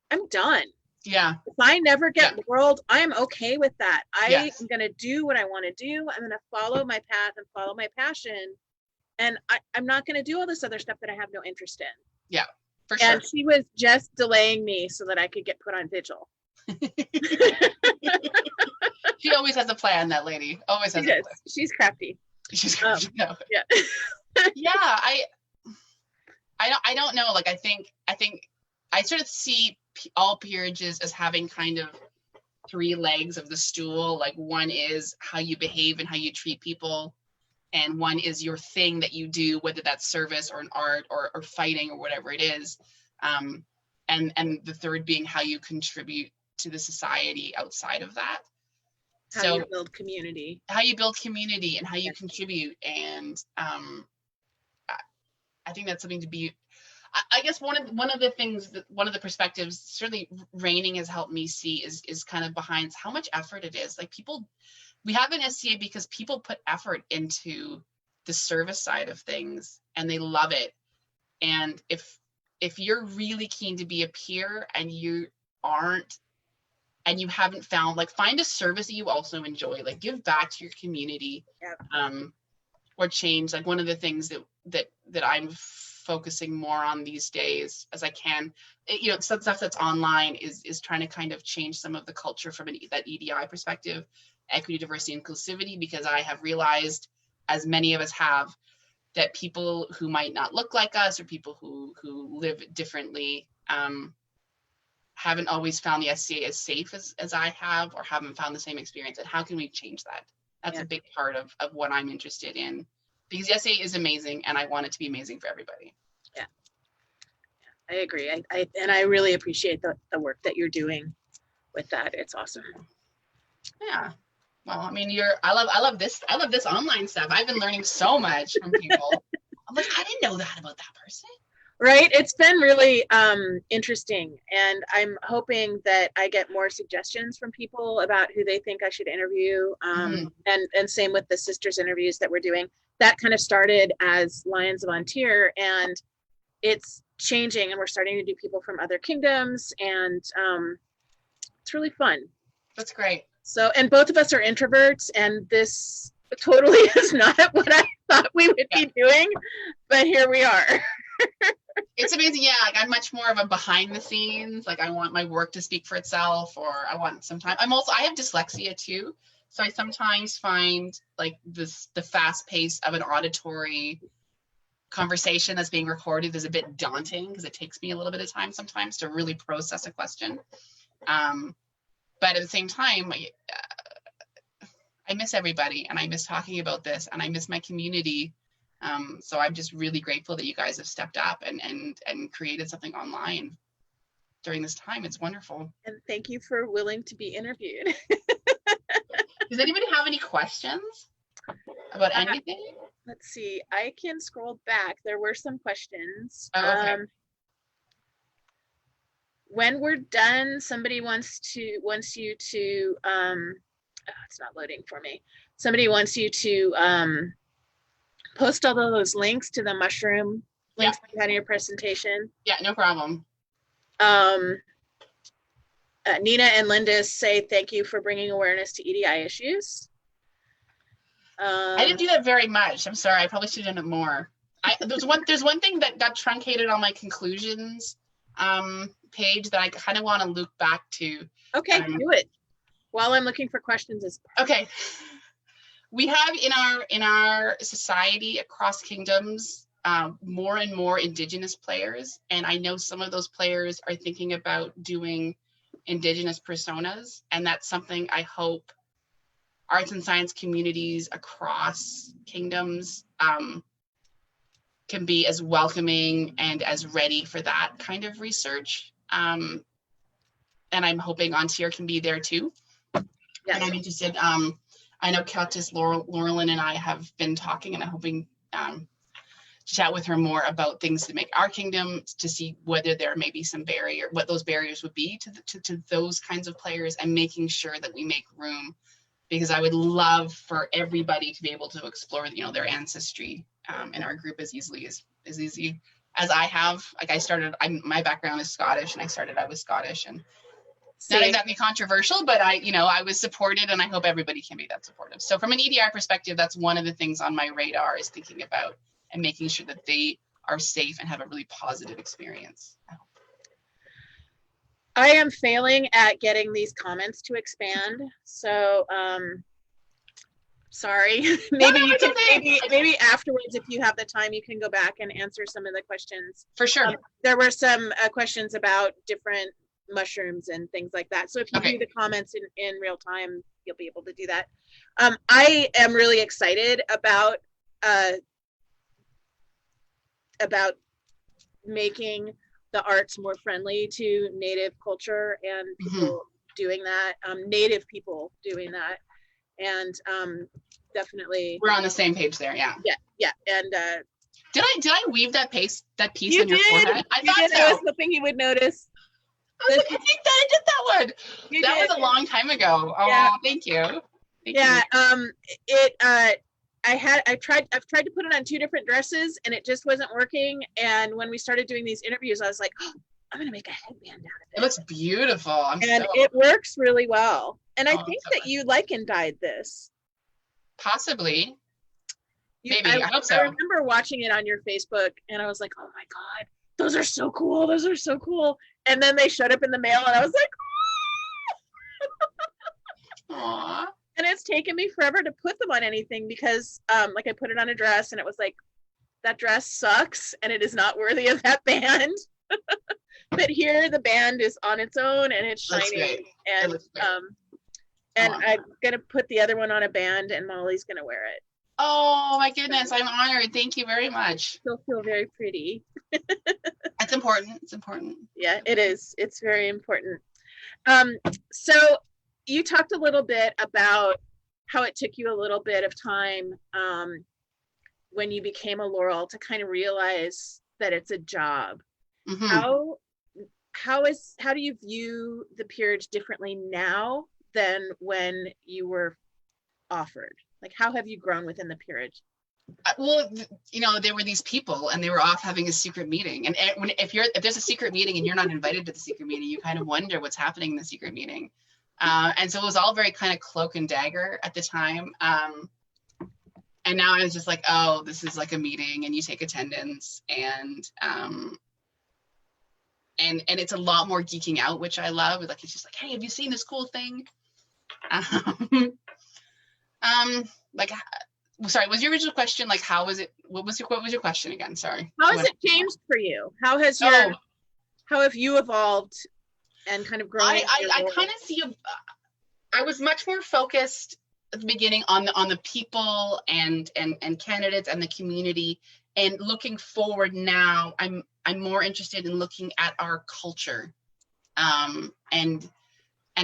I'm done. Yeah. If I never get laureled, I'm okay with that. I am going to do what I want to do. I'm going to follow my path and follow my passion. And I'm not going to do all this other stuff that I have no interest in. Yeah, for sure. And she was just delaying me so that I could get put on vigil. She always has a plan, that lady. Always has a plan. She's crafty. She's crafty. Yeah. Yeah. I don't know. Like, I think I sort of see all peerages as having kind of three legs of the stool. Like, one is how you behave and how you treat people, and one is your thing that you do, whether that's service or an art or fighting or whatever it is, and the third being how you contribute to the society outside of that. How you build community and how you contribute. And I think that's something to be, I guess one of the perspectives certainly reigning has helped me see is kind of behind how much effort it is. Like, we have an SCA because people put effort into the service side of things and they love it. And if you're really keen to be a peer and you aren't, and you haven't found, like, find a service that you also enjoy, like give back to your community, or change. Like, one of the things that I'm focusing more on these days as I can. Some stuff that's online is trying to kind of change some of the culture from that EDI perspective, equity, diversity, inclusivity, because I have realized, as many of us have, that people who might not look like us or people who live differently haven't always found the SCA as safe as I have, or haven't found the same experience. And how can we change that? That's a big part of what I'm interested in, because the SCA is amazing and I want it to be amazing for everybody. Yeah, I agree. I really appreciate the work that you're doing with that. It's awesome. Yeah. Well, I mean, I love this online stuff. I've been learning so much from people. I'm like, I didn't know that about that person. Right. It's been really interesting. And I'm hoping that I get more suggestions from people about who they think I should interview. And same with the sisters interviews that we're doing. That kind of started as Lions of Ontir, and it's changing, and we're starting to do people from other kingdoms, and it's really fun. That's great. So, and both of us are introverts, and this totally is not what I thought we would be doing, but here we are. It's amazing. Yeah, like I'm much more of a behind the scenes. Like I want my work to speak for itself, or I want sometimes I have dyslexia too. So I sometimes find like the fast pace of an auditory conversation that's being recorded is a bit daunting, because it takes me a little bit of time sometimes to really process a question. But at the same time, I miss everybody, and I miss talking about this, and I miss my community. So I'm just really grateful that you guys have stepped up and created something online during this time. It's wonderful. And thank you for willing to be interviewed. Does anybody have any questions about anything? Let's see. I can scroll back. There were some questions. Oh, okay. When we're done, somebody wants you to it's not loading for me. Somebody wants you to post all of those links to the mushroom links that you had in your presentation. Yeah, no problem. Nina and Linda say thank you for bringing awareness to EDI issues. I didn't do that very much. I'm sorry. I probably should have done it more. There's one thing that got truncated on my conclusions page that I kind of want to loop back to. Okay, do it. While I'm looking for questions. Okay. We have in our society across kingdoms more and more Indigenous players, and I know some of those players are thinking about doing Indigenous personas, and that's something I hope arts and science communities across kingdoms can be as welcoming and as ready for that kind of research. And I'm hoping Ontir can be there too. Yes. And I'm interested. I know Countess Laurelyn and I have been talking, and I'm hoping to chat with her more about things to make our kingdom, to see whether there may be some barrier, what those barriers would be to those kinds of players, and making sure that we make room, because I would love for everybody to be able to explore, their ancestry in our group as easy as I have. Like my background is Scottish, and I was Scottish, and not exactly controversial, but I was supported, and I hope everybody can be that supportive. So from an EDI perspective, that's one of the things on my radar, is thinking about and making sure that they are safe and have a really positive experience. I am failing at getting these comments to expand. So sorry. Maybe afterwards, if you have the time, you can go back and answer some of the questions. For sure. There were some questions about different mushrooms and things like that. So if you do the comments in real time, you'll be able to do that. I am really excited about making the arts more friendly to Native culture and people doing that, Native people doing that. And definitely we're on the same page there. Yeah. And did I weave that piece on your forehead? I thought so. I was hoping you would notice. I was like, I think that I did that one. That was a long time ago. Oh, yeah. Thank you. I've tried to put it on 2 different dresses, and it just wasn't working. And when we started doing these interviews, I was like, oh, I'm gonna make a headband out of it. It looks beautiful. It works really well. And I think that you like and dyed this. Possibly. Maybe, I hope I so. remember watching it on your Facebook, and I was like, oh my God, those are so cool. Those are so cool. And then they showed up in the mail, and I was like, Aww. and it's taken me forever to put them on anything because like I put it on a dress and it was like, that dress sucks and it is not worthy of that band. But here the band is on its own and it's shiny. And I'm gonna put the other one on a band and Molly's gonna wear it. Oh my goodness, I'm honored. Thank you very much. She'll feel very pretty. That's important. It's important. Yeah, it is. It's very important. So you talked a little bit about how it took you a little bit of time when you became a Laurel to kind of realize that it's a job. Mm-hmm. How do you view the peerage differently now than when you were offered? Like, how have you grown within the peerage? Well, you know, there were these people and they were off having a secret meeting. And if there's a secret meeting and you're not invited to the secret meeting, you kind of wonder what's happening in the secret meeting. And so it was all very kind of cloak and dagger at the time. And now I was just like, oh, this is like a meeting and you take attendance and it's a lot more geeking out, which I love. Like, it's just like, hey, have you seen this cool thing? Like, sorry, was your original question like, how was it? What was your question again? Sorry. How has it changed for you? How have you evolved and kind of grown? I kind of see I was much more focused at the beginning on the people and candidates and the community, and looking forward now, I'm more interested in looking at our culture, and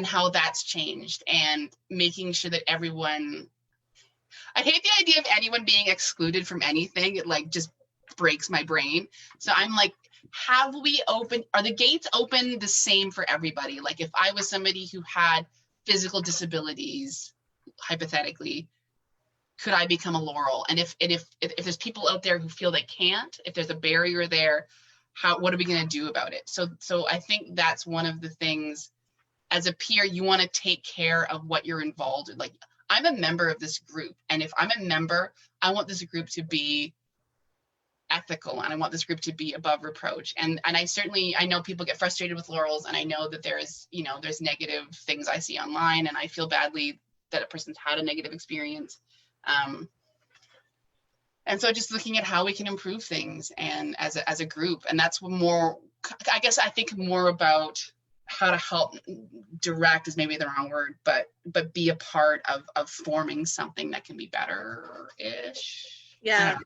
how that's changed, and making sure that everyone. I hate the idea of anyone being excluded from anything. It like just breaks my brain. So I'm like, are the gates open the same for everybody? Like, if I was somebody who had physical disabilities, hypothetically, could I become a Laurel? And if there's people out there who feel they can't, if there's a barrier there, what are we going to do about it? So I think that's one of the things. As a peer, you want to take care of what you're involved in. Like, I'm a member of this group, and if I'm a member, I want this group to be ethical, and I want this group to be above reproach. And I know people get frustrated with Laurels, and I know that there's negative things I see online, and I feel badly that a person's had a negative experience. And so just looking at how we can improve things and as a group, and that's more, I guess I think more about how to help. Direct is maybe the wrong word, but be a part of forming something that can be better-ish. Yeah.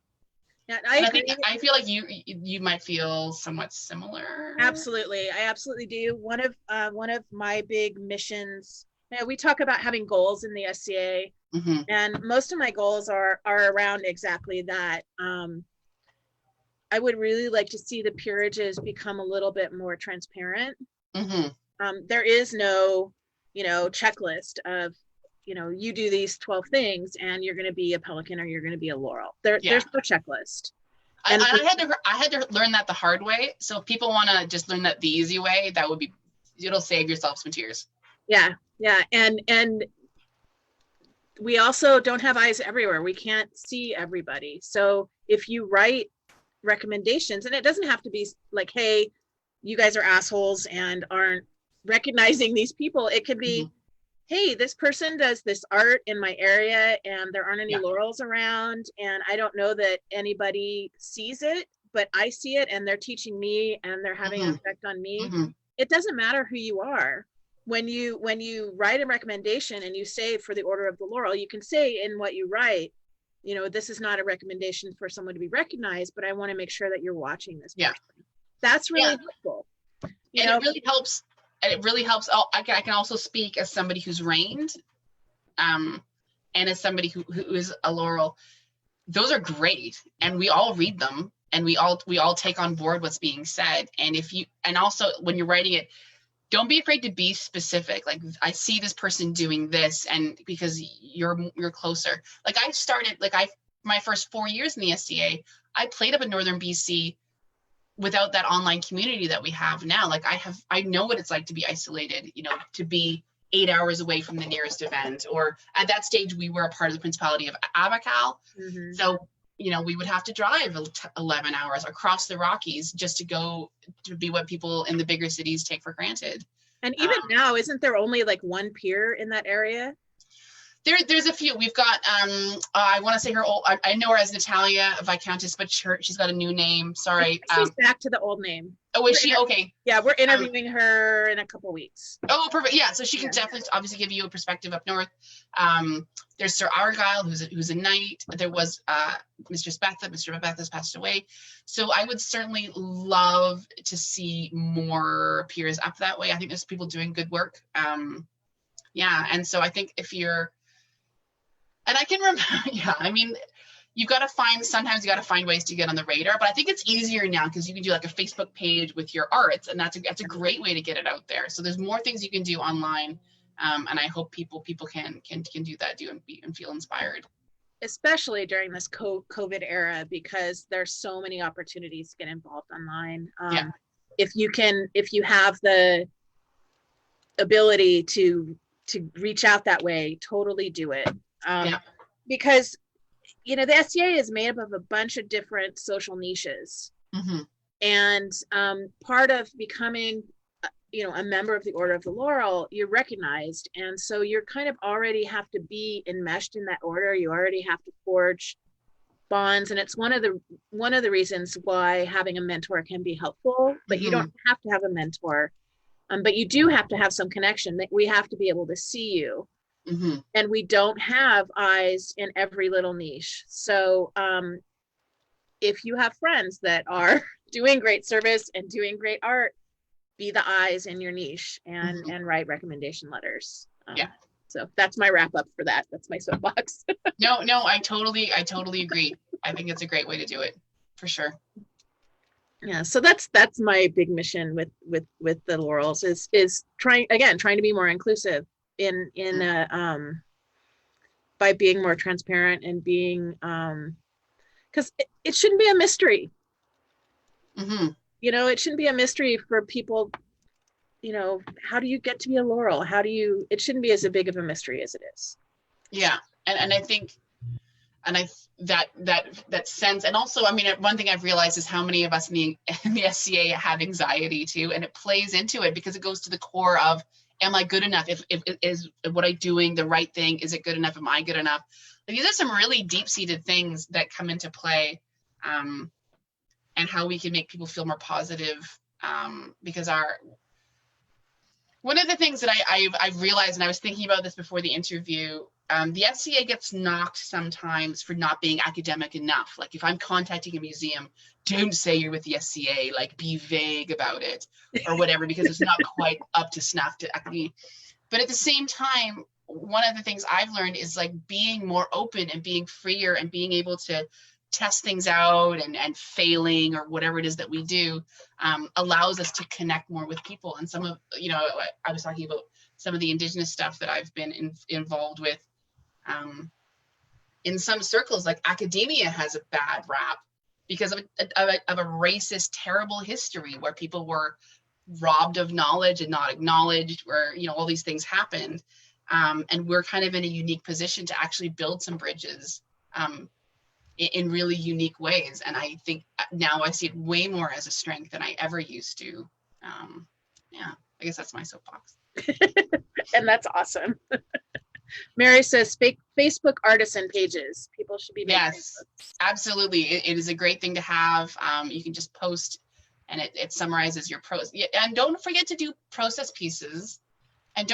I agree. I feel like you might feel somewhat similar. Absolutely. I absolutely do. One of my big missions, we talk about having goals in the SCA, mm-hmm. and most of my goals are around exactly that. I would really like to see the peerages become a little bit more transparent. Mm-hmm. There is no, checklist of, you do these 12 things and you're going to be a Pelican or you're going to be a Laurel. There's no checklist. And I had to learn that the hard way. So if people want to just learn that the easy way, it'll save yourself some tears. Yeah. Yeah. And we also don't have eyes everywhere. We can't see everybody. So if you write recommendations, and it doesn't have to be like, hey, you guys are assholes and aren't recognizing these people. It could be, mm-hmm. hey, this person does this art in my area and there aren't any Laurels around, and I don't know that anybody sees it, but I see it and they're teaching me and they're having mm-hmm. an effect on me. Mm-hmm. It doesn't matter who you are. When you write a recommendation and you say for the Order of the Laurel, you can say in what you write, this is not a recommendation for someone to be recognized, but I want to make sure that you're watching this person. That's really helpful. It really helps. And it really helps. I can also speak as somebody who's reigned, and as somebody who is a Laurel. Those are great, and we all read them, and we all take on board what's being said. And also when you're writing it, don't be afraid to be specific. Like, I see this person doing this, and because you're closer. Like, I started my first 4 years in the SCA, I played up in Northern BC. Without that online community that we have now. Like, I know what it's like to be isolated, to be 8 hours away from the nearest event, or at that stage we were a part of the Principality of Abacal. Mm-hmm. So we would have to drive 11 hours across the Rockies just to go to be what people in the bigger cities take for granted. And even now, isn't there only like one pier in that area? There's a few. We've got, I want to say her old, I know her as Natalia Viscountess, but she's got a new name. Sorry. She's back to the old name. Oh, is she? Okay. Yeah, we're interviewing her in a couple weeks. Oh, perfect. Yeah, so she can definitely obviously give you a perspective up north. There's Sir Argyle, who's a knight. There was Mistress Betha. Mr. Betha has passed away. So I would certainly love to see more peers up that way. I think there's people doing good work. Yeah, and so I think if you're, and I can remember, yeah, I mean, sometimes you got to find ways to get on the radar, but I think it's easier now because you can do like a Facebook page with your arts, and that's a great way to get it out there. So there's more things you can do online, and I hope people can do that and feel inspired. Especially during this COVID era, because there's so many opportunities to get involved online. Yeah. If you have the ability to reach out that way, totally do it. Because the SCA is made up of a bunch of different social niches. Mm-hmm. And part of becoming a member of the Order of the Laurel, you're recognized, and so you're kind of already have to be enmeshed in that order. You already have to forge bonds, and it's one of the reasons why having a mentor can be helpful. But you don't have to have a mentor, but you do have to have some connection. That we have to be able to see you. Mm-hmm. And we don't have eyes in every little niche. So if you have friends that are doing great service and doing great art, be the eyes in your niche and write recommendation letters. So that's my wrap up for that. That's my soapbox. No, I totally agree. I think it's a great way to do it, for sure. Yeah, so that's my big mission with the Laurels is trying to be more inclusive in by being more transparent and being because it shouldn't be a mystery. Mm-hmm. It shouldn't be a mystery for people. How do you get to be a Laurel? It shouldn't be as big of a mystery as it is. Yeah, and I think, that sense, and also, I mean, one thing I've realized is how many of us in the SCA have anxiety too, and it plays into it because it goes to the core of, am I good enough? If is what I'm doing the right thing? Is it good enough? Am I good enough? These are some really deep-seated things that come into play, and how we can make people feel more positive. Because one of the things that I've realized, and I was thinking about this before the interview, the SCA gets knocked sometimes for not being academic enough. Like if I'm contacting a museum, don't say you're with the SCA, like be vague about it or whatever, because it's not quite up to snuff to academia. But at the same time, one of the things I've learned is like being more open and being freer and being able to test things out and failing or whatever it is that we do allows us to connect more with people. And some of, I was talking about some of the Indigenous stuff that I've been involved with. In some circles, like academia has a bad rap because of a racist, terrible history where people were robbed of knowledge and not acknowledged, where, all these things happened. And we're kind of in a unique position to actually build some bridges in really unique ways. And I think now I see it way more as a strength than I ever used to. I guess that's my soapbox. And that's awesome. Mary says Facebook artisan pages. People should be making Yes, absolutely. It is a great thing to have. You can just post and it summarizes your pros. And don't forget to do process pieces. And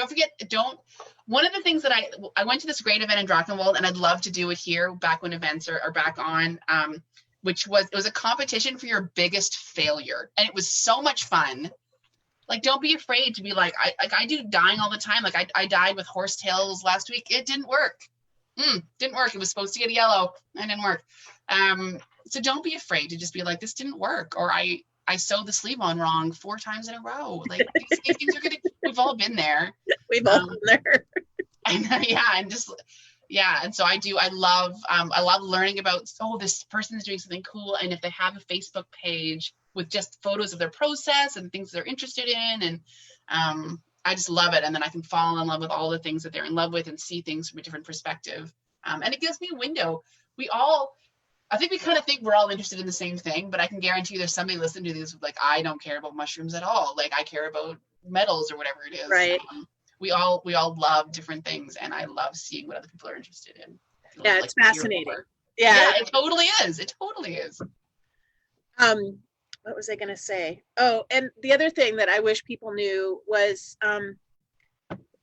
one of the things that I went to this great event in Drachenwald, and I'd love to do it here back when events are back on, it was a competition for your biggest failure. And it was so much fun. Like, don't be afraid to be like, I do dying all the time. Like I died with horsetails last week. It didn't work. Didn't work. It was supposed to get yellow and didn't work. So don't be afraid to just be like, this didn't work. Or I sewed the sleeve on wrong 4 times in a row. Like these things are we've all been there. We've all been there. And so I love learning about, this person is doing something cool. And if they have a Facebook page with just photos of their process and things they're interested in. And I just love it. And then I can fall in love with all the things that they're in love with and see things from a different perspective. And it gives me a window. We all, I think we kind of think we're all interested in the same thing, but I can guarantee you there's somebody listening to this like, I don't care about mushrooms at all. Like, I care about metals or whatever it is. Right. We all love different things, and I love seeing what other people are interested in. Yeah, like it's fascinating. Yeah, it totally is. It totally is. What was I going to say? Oh, and the other thing that I wish people knew was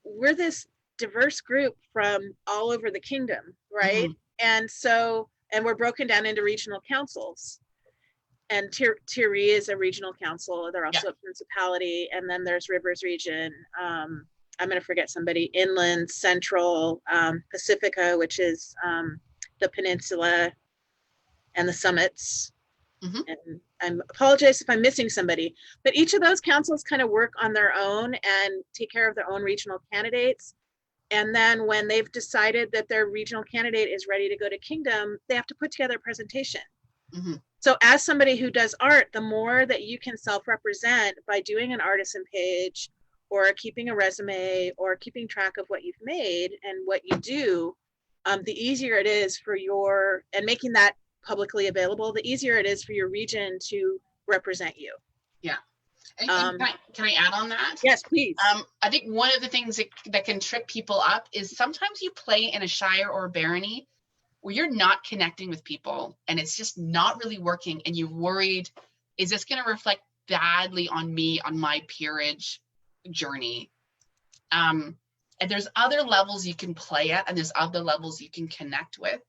we're this diverse group from all over the kingdom, right? Mm-hmm. And we're broken down into regional councils. And Tiri is a regional council. They're also a principality. And then there's Rivers region. I'm going to forget somebody. Inland, Central, Pacifica, which is the peninsula and the summits. Mm-hmm. And I apologize if I'm missing somebody, but each of those councils kind of work on their own and take care of their own regional candidates. And then when they've decided that their regional candidate is ready to go to kingdom, they have to put together a presentation. Mm-hmm. So as somebody who does art, the more that you can self-represent by doing an artisan page or keeping a resume or keeping track of what you've made and what you do, the easier it is for and making that publicly available, the easier it is for your region to represent you. Yeah. And can I add on that? Yes, please. I think one of the things that can trip people up is sometimes you play in a shire or a barony where you're not connecting with people and it's just not really working, and you're worried, is this going to reflect badly on me on my peerage journey? And there's other levels you can play at, and there's other levels you can connect with.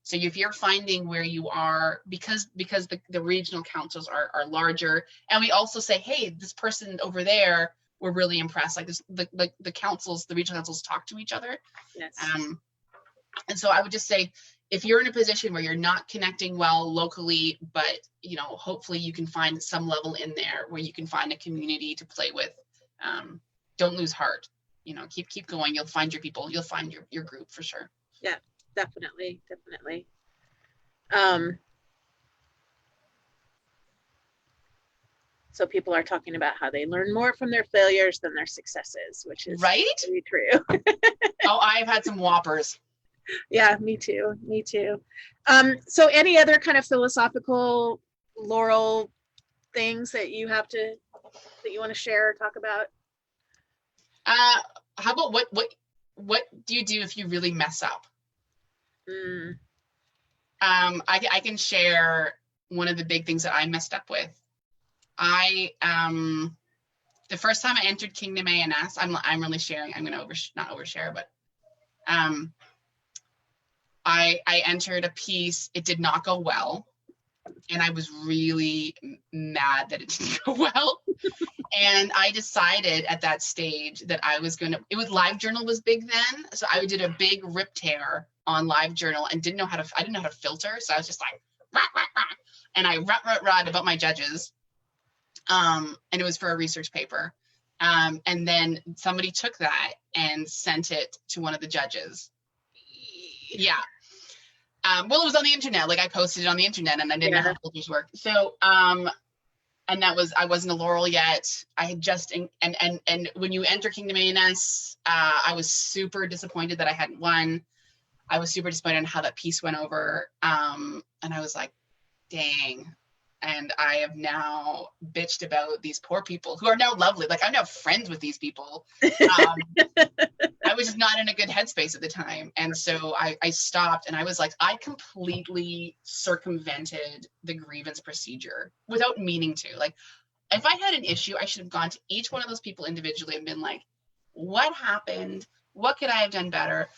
So if you're finding where you are, because the regional councils are larger, and we also say, hey, this person over there, we're really impressed. Like this, the councils, the regional councils talk to each other. Yes. And so I would just say, if you're in a position where you're not connecting well locally, but hopefully you can find some level in there where you can find a community to play with. Don't lose heart. Keep going. You'll find your people. You'll find your group for sure. Yeah. Definitely. So people are talking about how they learn more from their failures than their successes, which is right. Really true. Oh, I've had some whoppers. Yeah, me too. So any other kind of philosophical Laurel things that you want to share or talk about? How about what do you do if you really mess up? I can share one of the big things that I messed up with. The first time I entered Kingdom A&S, I'm really sharing. I'm gonna not overshare, but I entered a piece. It did not go well, and I was really mad that it didn't go well. And I decided at that stage that I was LiveJournal was big then, so I did a big rip tear on LiveJournal and I didn't know how to filter, so I was just like rah, rah, rah, and I rah about my judges, and it was for a research paper, and then somebody took that and sent it to one of the judges. Yeah. Well, it was on the internet. Like, I posted it on the internet, and I didn't know how filters work. So and I wasn't a Laurel yet. I had just, and when you enter Kingdom A&S, I was super disappointed that I hadn't won. I was super disappointed in how that piece went over. And I was like, dang. And I have now bitched about these poor people who are now lovely. Like, I'm now friends with these people. I was just not in a good headspace at the time. And so I stopped, and I was like, I completely circumvented the grievance procedure without meaning to. Like, if I had an issue, I should have gone to each one of those people individually and been like, what happened? What could I have done better?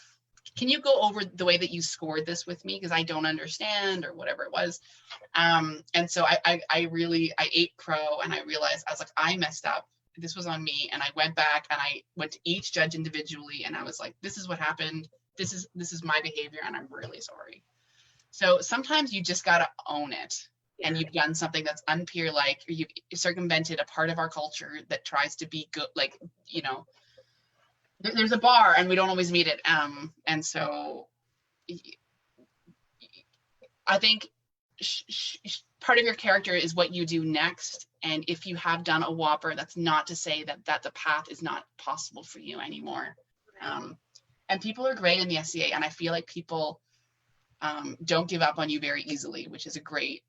Can you go over the way that you scored this with me? Because I don't understand, or whatever it was. And so I ate crow, and I realized, I was like, I messed up. This was on me. And I went back and I went to each judge individually, and I was like, this is what happened. This is my behavior, and I'm really sorry. So sometimes you just got to own it. Yeah. And you've done something that's unpeer-like, or you've circumvented a part of our culture that tries to be good. Like, there's a bar and we don't always meet it. And so I think part of your character is what you do next. And if you have done a whopper, that's not to say that the path is not possible for you anymore. And people are great in the SCA. And I feel like people don't give up on you very easily, which is a great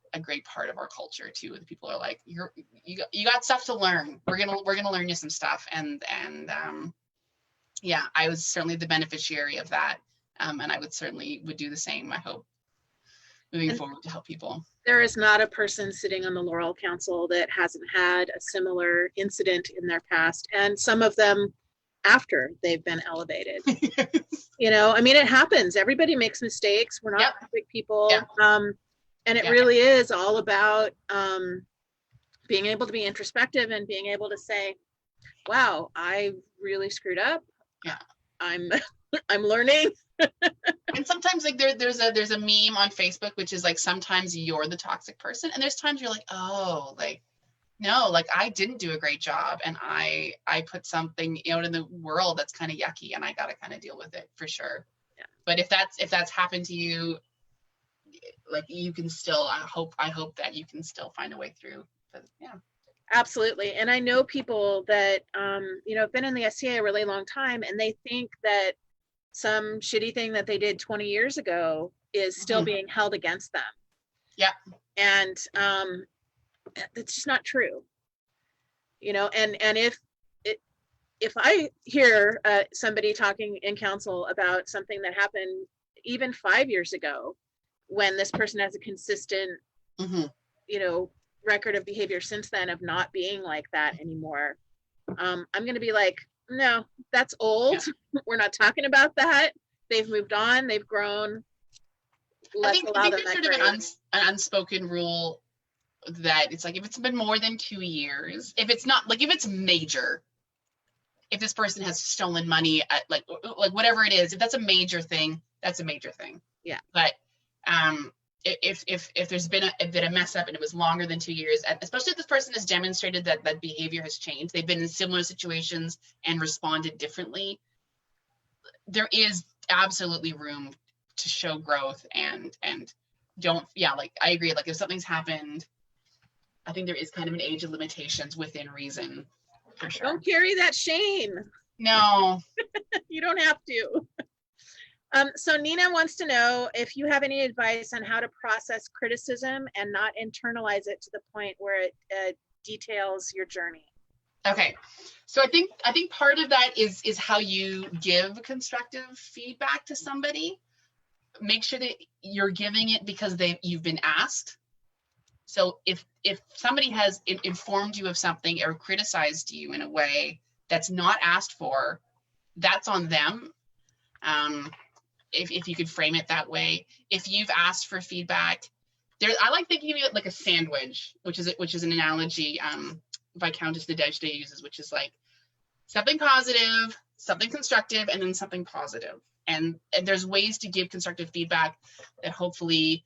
part of our culture too. The people are like, you got stuff to learn. We're gonna learn you some stuff, and yeah, I was certainly the beneficiary of that, and I would do the same. I hope moving forward to help people. There is not a person sitting on the Laurel Council that hasn't had a similar incident in their past, and some of them after they've been elevated. I mean, it happens. Everybody makes mistakes. We're not perfect people. And it really is all about being able to be introspective and being able to say, wow, I really screwed up. Yeah. I'm learning. And sometimes like there's a meme on Facebook, which is like, sometimes you're the toxic person. And there's times you're like, oh, like, no, like I didn't do a great job, and I put something out in the world that's kind of yucky, and I got to kind of deal with it for sure. Yeah. But if that's happened to you, like you can still, I hope that you can still find a way through. But, yeah. Absolutely. And I know people that, have been in the SCA a really long time, and they think that some shitty thing that they did 20 years ago is still being held against them. Yeah. And it's just not true. And if I hear somebody talking in council about something that happened even 5 years ago, when this person has a consistent, record of behavior since then of not being like that anymore, I'm going to be like, no, that's old. Yeah. We're not talking about that. They've moved on. They've grown. I think there's sort of an unspoken rule that it's like, if it's been more than 2 years, if it's not like, if it's major, if this person has stolen money at like whatever it is, if that's a major thing, that's a major thing. Yeah. But if there's been a mess up and it was longer than 2 years, especially if this person has demonstrated that behavior has changed, they've been in similar situations and responded differently, there is absolutely room to show growth and don't, like I agree, like if something's happened, I think there is kind of an age of limitations within reason, for sure. Don't carry that shame. No. You don't have to. So Nina wants to know if you have any advice on how to process criticism and not internalize it to the point where it details your journey. Okay, so I think part of that is how you give constructive feedback to somebody. Make sure that you're giving it because you've been asked. So if somebody has informed you of something or criticized you in a way that's not asked for, that's on them. If you could frame it that way. If you've asked for feedback, I like thinking of it like a sandwich, which is an analogy Viscountess de Dejde uses, which is like something positive, something constructive, and then something positive. And there's ways to give constructive feedback that hopefully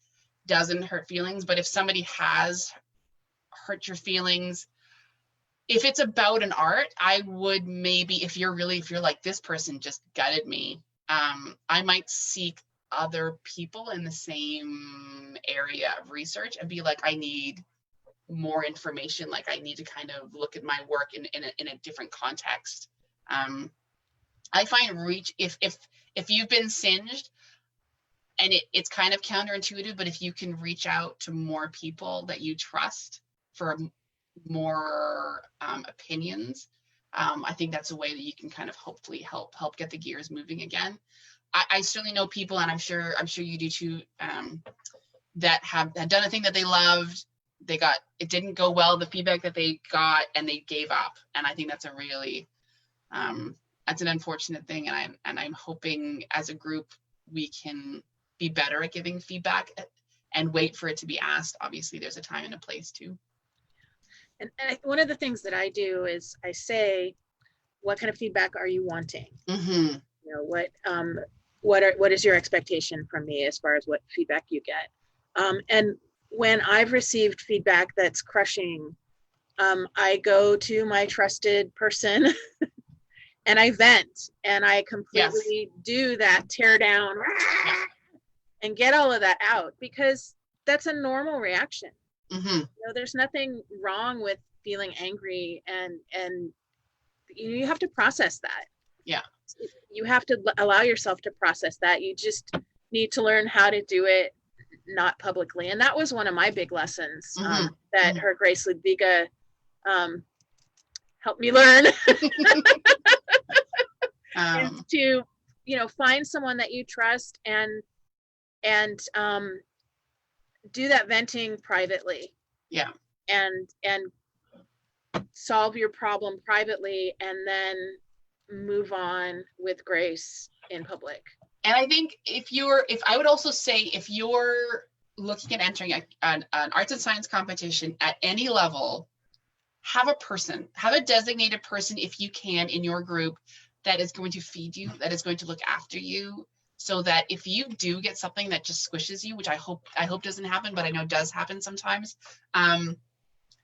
doesn't hurt feelings. But if somebody has hurt your feelings, if it's about an art, I would maybe, if you're like, this person just gutted me, I might seek other people in the same area of research and be like, I need more information. Like I need to kind of look at my work in a different context. I find if you've been singed, and it's kind of counterintuitive, but if you can reach out to more people that you trust for more opinions, I think that's a way that you can kind of hopefully help get the gears moving again. I certainly know people, and I'm sure you do too, that have done a thing that they loved. It didn't go well, the feedback that they got, and they gave up. And I think that's a really, that's an unfortunate thing. And I'm hoping as a group, we can be better at giving feedback and wait for it to be asked. Obviously there's a time and a place too. And one of the things that I do is I say, what kind of feedback are you wanting? Mm-hmm. What is your expectation from me as far as what feedback you get? And when I've received feedback that's crushing, I go to my trusted person and I vent and I completely do that tear down and get all of that out, because that's a normal reaction. Mm-hmm. There's nothing wrong with feeling angry, and you have to process that. Yeah. You have to allow yourself to process that. You just need to learn how to do it not publicly. And that was one of my big lessons that her Grace Ludviga helped me learn. Is to, you know, find someone that you trust and do that venting privately. Yeah. And solve your problem privately and then move on with grace in public. And I think if I would also say, if you're looking at entering an arts and science competition at any level, have a designated person, if you can, in your group that is going to feed you, that is going to look after you, so that if you do get something that just squishes you, which I hope doesn't happen, but I know does happen sometimes,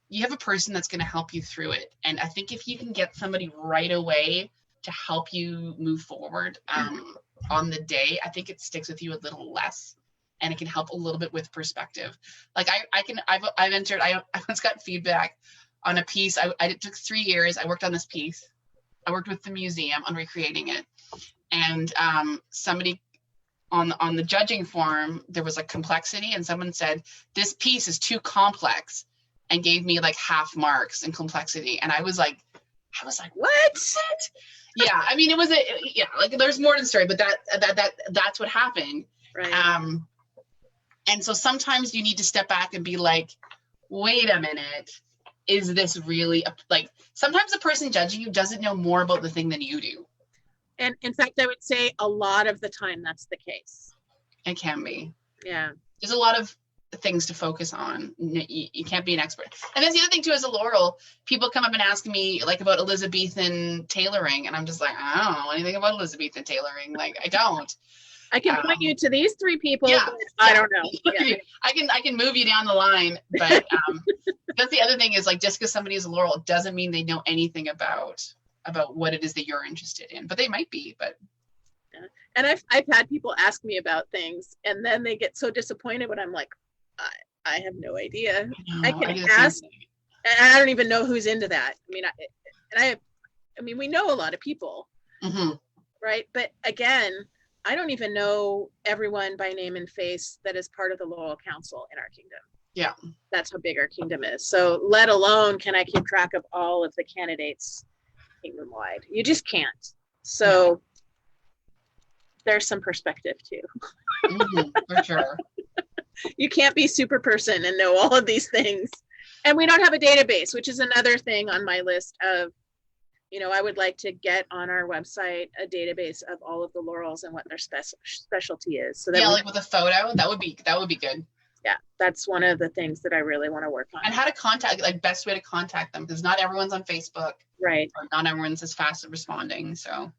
you have a person that's going to help you through it. And I think if you can get somebody right away to help you move forward on the day, I think it sticks with you a little less, and it can help a little bit with perspective. Like I once got feedback on a piece. It took 3 years. I worked on this piece. I worked with the museum on recreating it. And somebody on the judging forum, there was a complexity, and someone said, this piece is too complex, and gave me like half marks in complexity. And I was like, what? Yeah, I mean, it was like there's more to the story, but that's what happened. Right. And so sometimes you need to step back and be like, wait a minute, is this really like, sometimes the person judging you doesn't know more about the thing than you do. And in fact, I would say a lot of the time that's the case. It can be. Yeah. There's a lot of things to focus on. You can't be an expert. And that's the other thing too, as a Laurel, people come up and ask me like about Elizabethan tailoring, and I'm just like, I don't know anything about Elizabethan tailoring. Like, I don't. I can point you to these 3 people, but I don't know. Yeah. I can move you down the line, but that's the other thing, is like, just because somebody is a Laurel doesn't mean they know anything about what it is that you're interested in, but they might be. But yeah. And I've had people ask me about things, and then they get so disappointed when I'm like, I have no idea. I can ask, and I don't even know who's into that. I mean, we know a lot of people, right? But again, I don't even know everyone by name and face that is part of the Laurel Council in our kingdom. Yeah. That's how big our kingdom is. So let alone can I keep track of all of the candidates kingdom-wide. You just can't. So there's some perspective too. For sure. You can't be super person and know all of these things. And we don't have a database, which is another thing on my list of, I would like to get on our website a database of all of the Laurels and what their specialty is. So that like with a photo, that would be good. Yeah, that's one of the things that I really want to work on. And how to contact, like best way to contact them, because not everyone's on Facebook. Right. Or not everyone's as fast at responding. So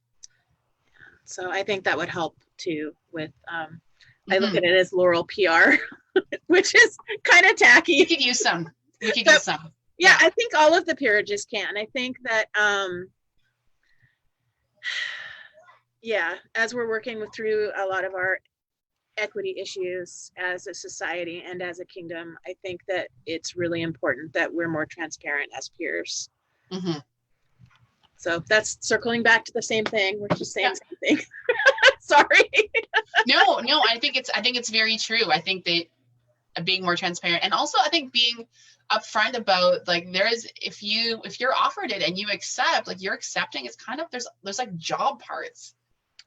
I think that would help too with, I look at it as Laurel PR, which is kind of tacky. We could use some. Yeah, I think all of the peerages can. I think that, as we're working through a lot of our equity issues as a society and as a kingdom, I think that it's really important that we're more transparent as peers. So that's circling back to the same thing. We're just saying the same thing. Sorry. No, I think it's very true. I think that being more transparent, and also I think being upfront about, like, if you're offered it and you accept, like, you're accepting, it's kind of, there's like job parts.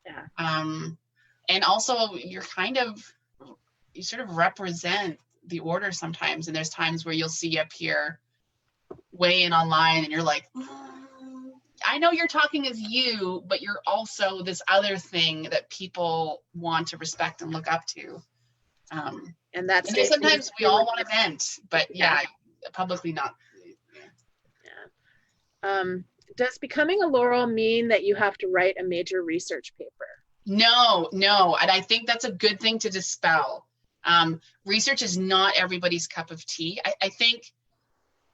Yeah. And also you sort of represent the order sometimes, and there's times where you'll see up here weigh in online and you're like, I know you're talking as you, but you're also this other thing that people want to respect and look up to. And that's and sometimes we all want to vent, but publicly not. Does becoming a Laurel mean that you have to write a major research paper? No, and I think that's a good thing to dispel. Research is not everybody's cup of tea. I think,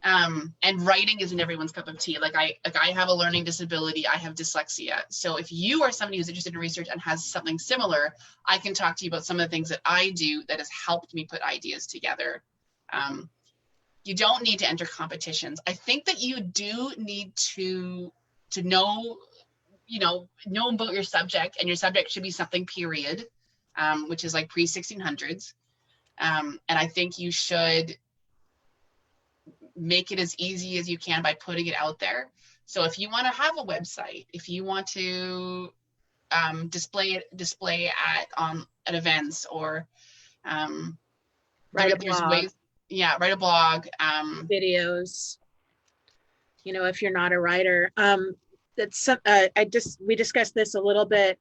and writing isn't everyone's cup of tea. Like I have a learning disability. I have dyslexia. So if you are somebody who's interested in research and has something similar, I can talk to you about some of the things that I do that has helped me put ideas together. You don't need to enter competitions. I think that you do need to know about your subject, and your subject should be something, period. which is like pre-1600s. And I think you should make it as easy as you can by putting it out there. So if you want to have a website, if you want to display at events, or Write a there's blog. ways, write a blog, Videos. You know, if you're not a writer, we discussed this a little bit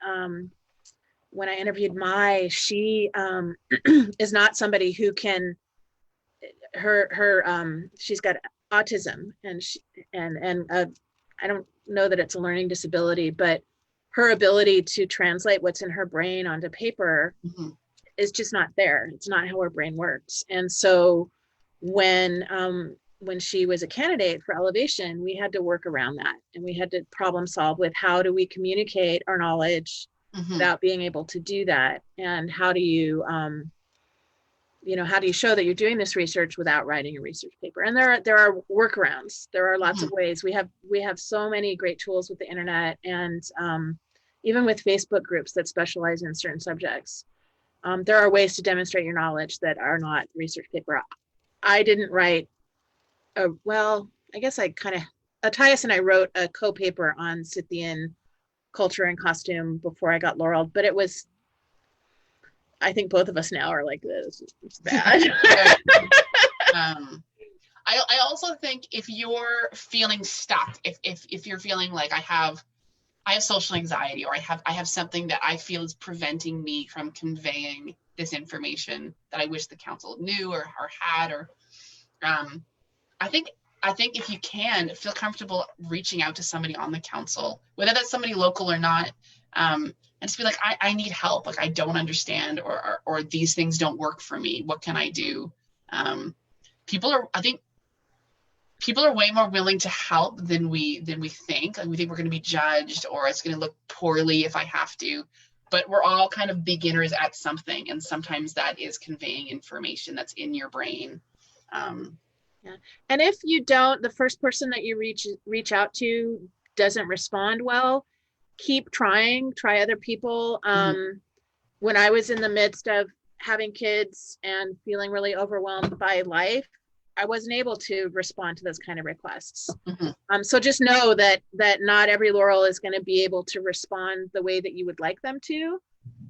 when I interviewed Mai. She is not somebody who can. She's got autism, and I don't know that it's a learning disability, but her ability to translate what's in her brain onto paper is just not there. It's not how her brain works. And so when she was a candidate for Elevation, we had to work around that, and we had to problem solve with how do we communicate our knowledge without being able to do that, and how do you show that you're doing this research without writing a research paper? And there are workarounds. There are lots of ways. We have so many great tools with the internet, and even with Facebook groups that specialize in certain subjects. There are ways to demonstrate your knowledge that are not research paper. I didn't write I guess Attias and I wrote a co-paper on Scythian culture and costume before I got laureled, but it was, I think both of us now are like, this is bad. I also think if you're feeling stuck, if you're feeling like I have social anxiety, or I have something that I feel is preventing me from conveying this information that I wish the council knew or had, or I think if you can feel comfortable reaching out to somebody on the council, whether that's somebody local or not, and just be like, I need help. Like, I don't understand, or these things don't work for me. What can I do? I think people are way more willing to help than we think. Like, we think we're going to be judged, or it's going to look poorly if I have to. But we're all kind of beginners at something, and sometimes that is conveying information that's in your brain. Yeah. And if you don't, the first person that you reach out to doesn't respond well, keep trying, try other people. When I was in the midst of having kids and feeling really overwhelmed by life, I wasn't able to respond to those kind of requests. So just know that not every Laurel is going to be able to respond the way that you would like them to,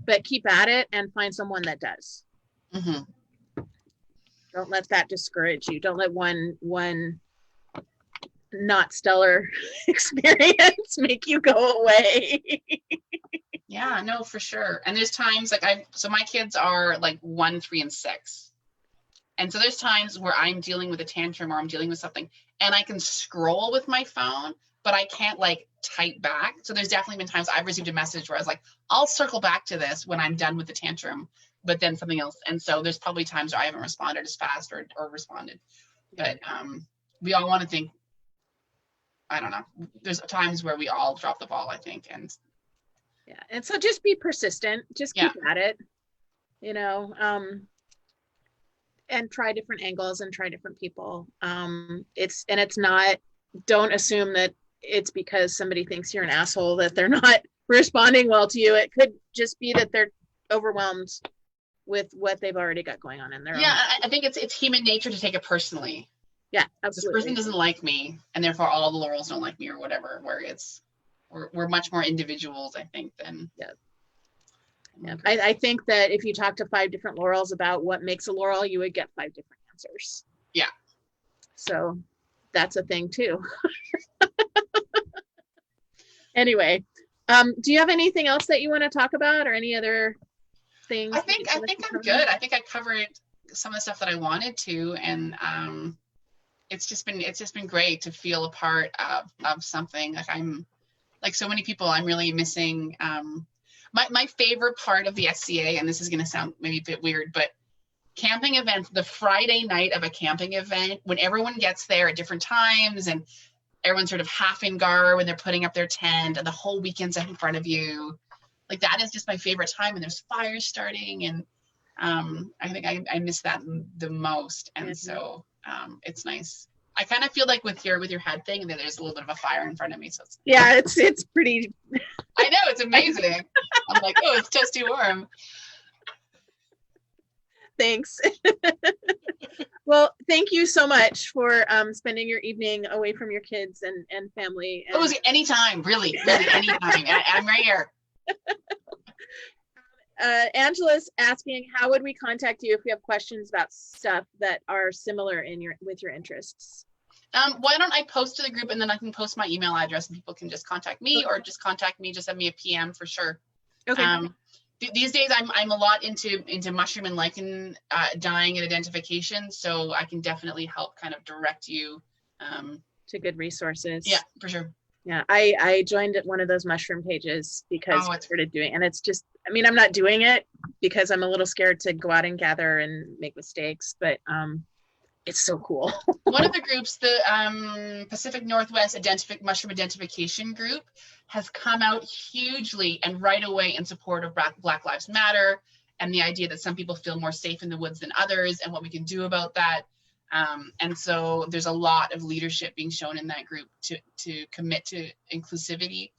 but keep at it and find someone that does. Don't let that discourage you. Don't let one not stellar experience make you go away. Yeah, no, for sure. And there's times so my kids are like 1, 3, and 6. And so there's times where I'm dealing with a tantrum, or I'm dealing with something, and I can scroll with my phone, but I can't like type back. So there's definitely been times I've received a message where I was like, I'll circle back to this when I'm done with the tantrum, but then something else. And so there's probably times where I haven't responded as fast or responded. But we all want to think, I don't know. There's times where we all drop the ball, I think. And so just be persistent. Just keep at it, and try different angles and try different people. Don't assume that it's because somebody thinks you're an asshole that they're not responding well to you. It could just be that they're overwhelmed with what they've already got going on in their own. I think it's human nature to take it personally. Yeah, absolutely. This person doesn't like me, and therefore all the Laurels don't like me, or whatever, where we're much more individuals, I think, than I think that if you talk to 5 different Laurels about what makes a Laurel, you would get 5 different answers. So that's a thing too. Anyway, do you have anything else that you want to talk about, or any other things? I think I'm good. I think I covered some of the stuff that I wanted to, and it's just been great to feel a part of something. Like, I'm like so many people, I'm really missing. My favorite part of the SCA, and this is going to sound maybe a bit weird, but camping events, the Friday night of a camping event, when everyone gets there at different times, and everyone's sort of half in garb when they're putting up their tent, and the whole weekend's out in front of you. Like, that is just my favorite time, and there's fires starting, and I think I miss that the most. And so it's nice. I kind of feel like with your head thing, that there's a little bit of a fire in front of me. So it's pretty. I know, it's amazing. I'm like, oh, it's just too warm. Thanks. Well, thank you so much for spending your evening away from your kids and family. It was anytime, really, anytime. I'm right here. Angela's asking, how would we contact you if we have questions about stuff that are similar with your interests? Why don't I post to the group, and then I can post my email address, and people can just contact me, or just contact me. Just send me a PM for sure. Okay. These days, I'm a lot into mushroom and lichen dyeing and identification, so I can definitely help kind of direct you to good resources. Yeah, for sure. Yeah, I joined one of those mushroom pages because I started doing, and it's just, I mean, I'm not doing it because I'm a little scared to go out and gather and make mistakes, but it's so cool. One of the groups, the Pacific Northwest Mushroom Identification Group, has come out hugely and right away in support of Black Lives Matter and the idea that some people feel more safe in the woods than others and what we can do about that. And so there's a lot of leadership being shown in that group to commit to inclusivity.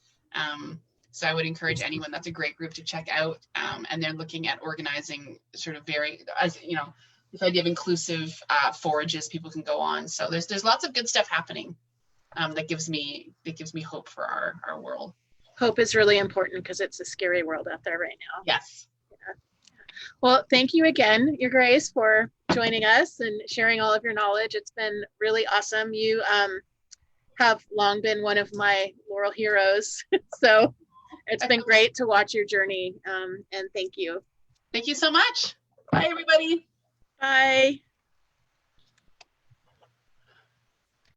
So I would encourage anyone, that's a great group to check out. And they're looking at organizing sort of this idea of inclusive forages people can go on. So there's lots of good stuff happening that gives me hope for our world. Hope is really important because it's a scary world out there right now. Yes. Yeah. Well, thank you again, Your Grace, for joining us and sharing all of your knowledge. It's been really awesome. You have long been one of my Laurel heroes. So it's been great to watch your journey. And thank you. Thank you so much. Bye, everybody. Bye.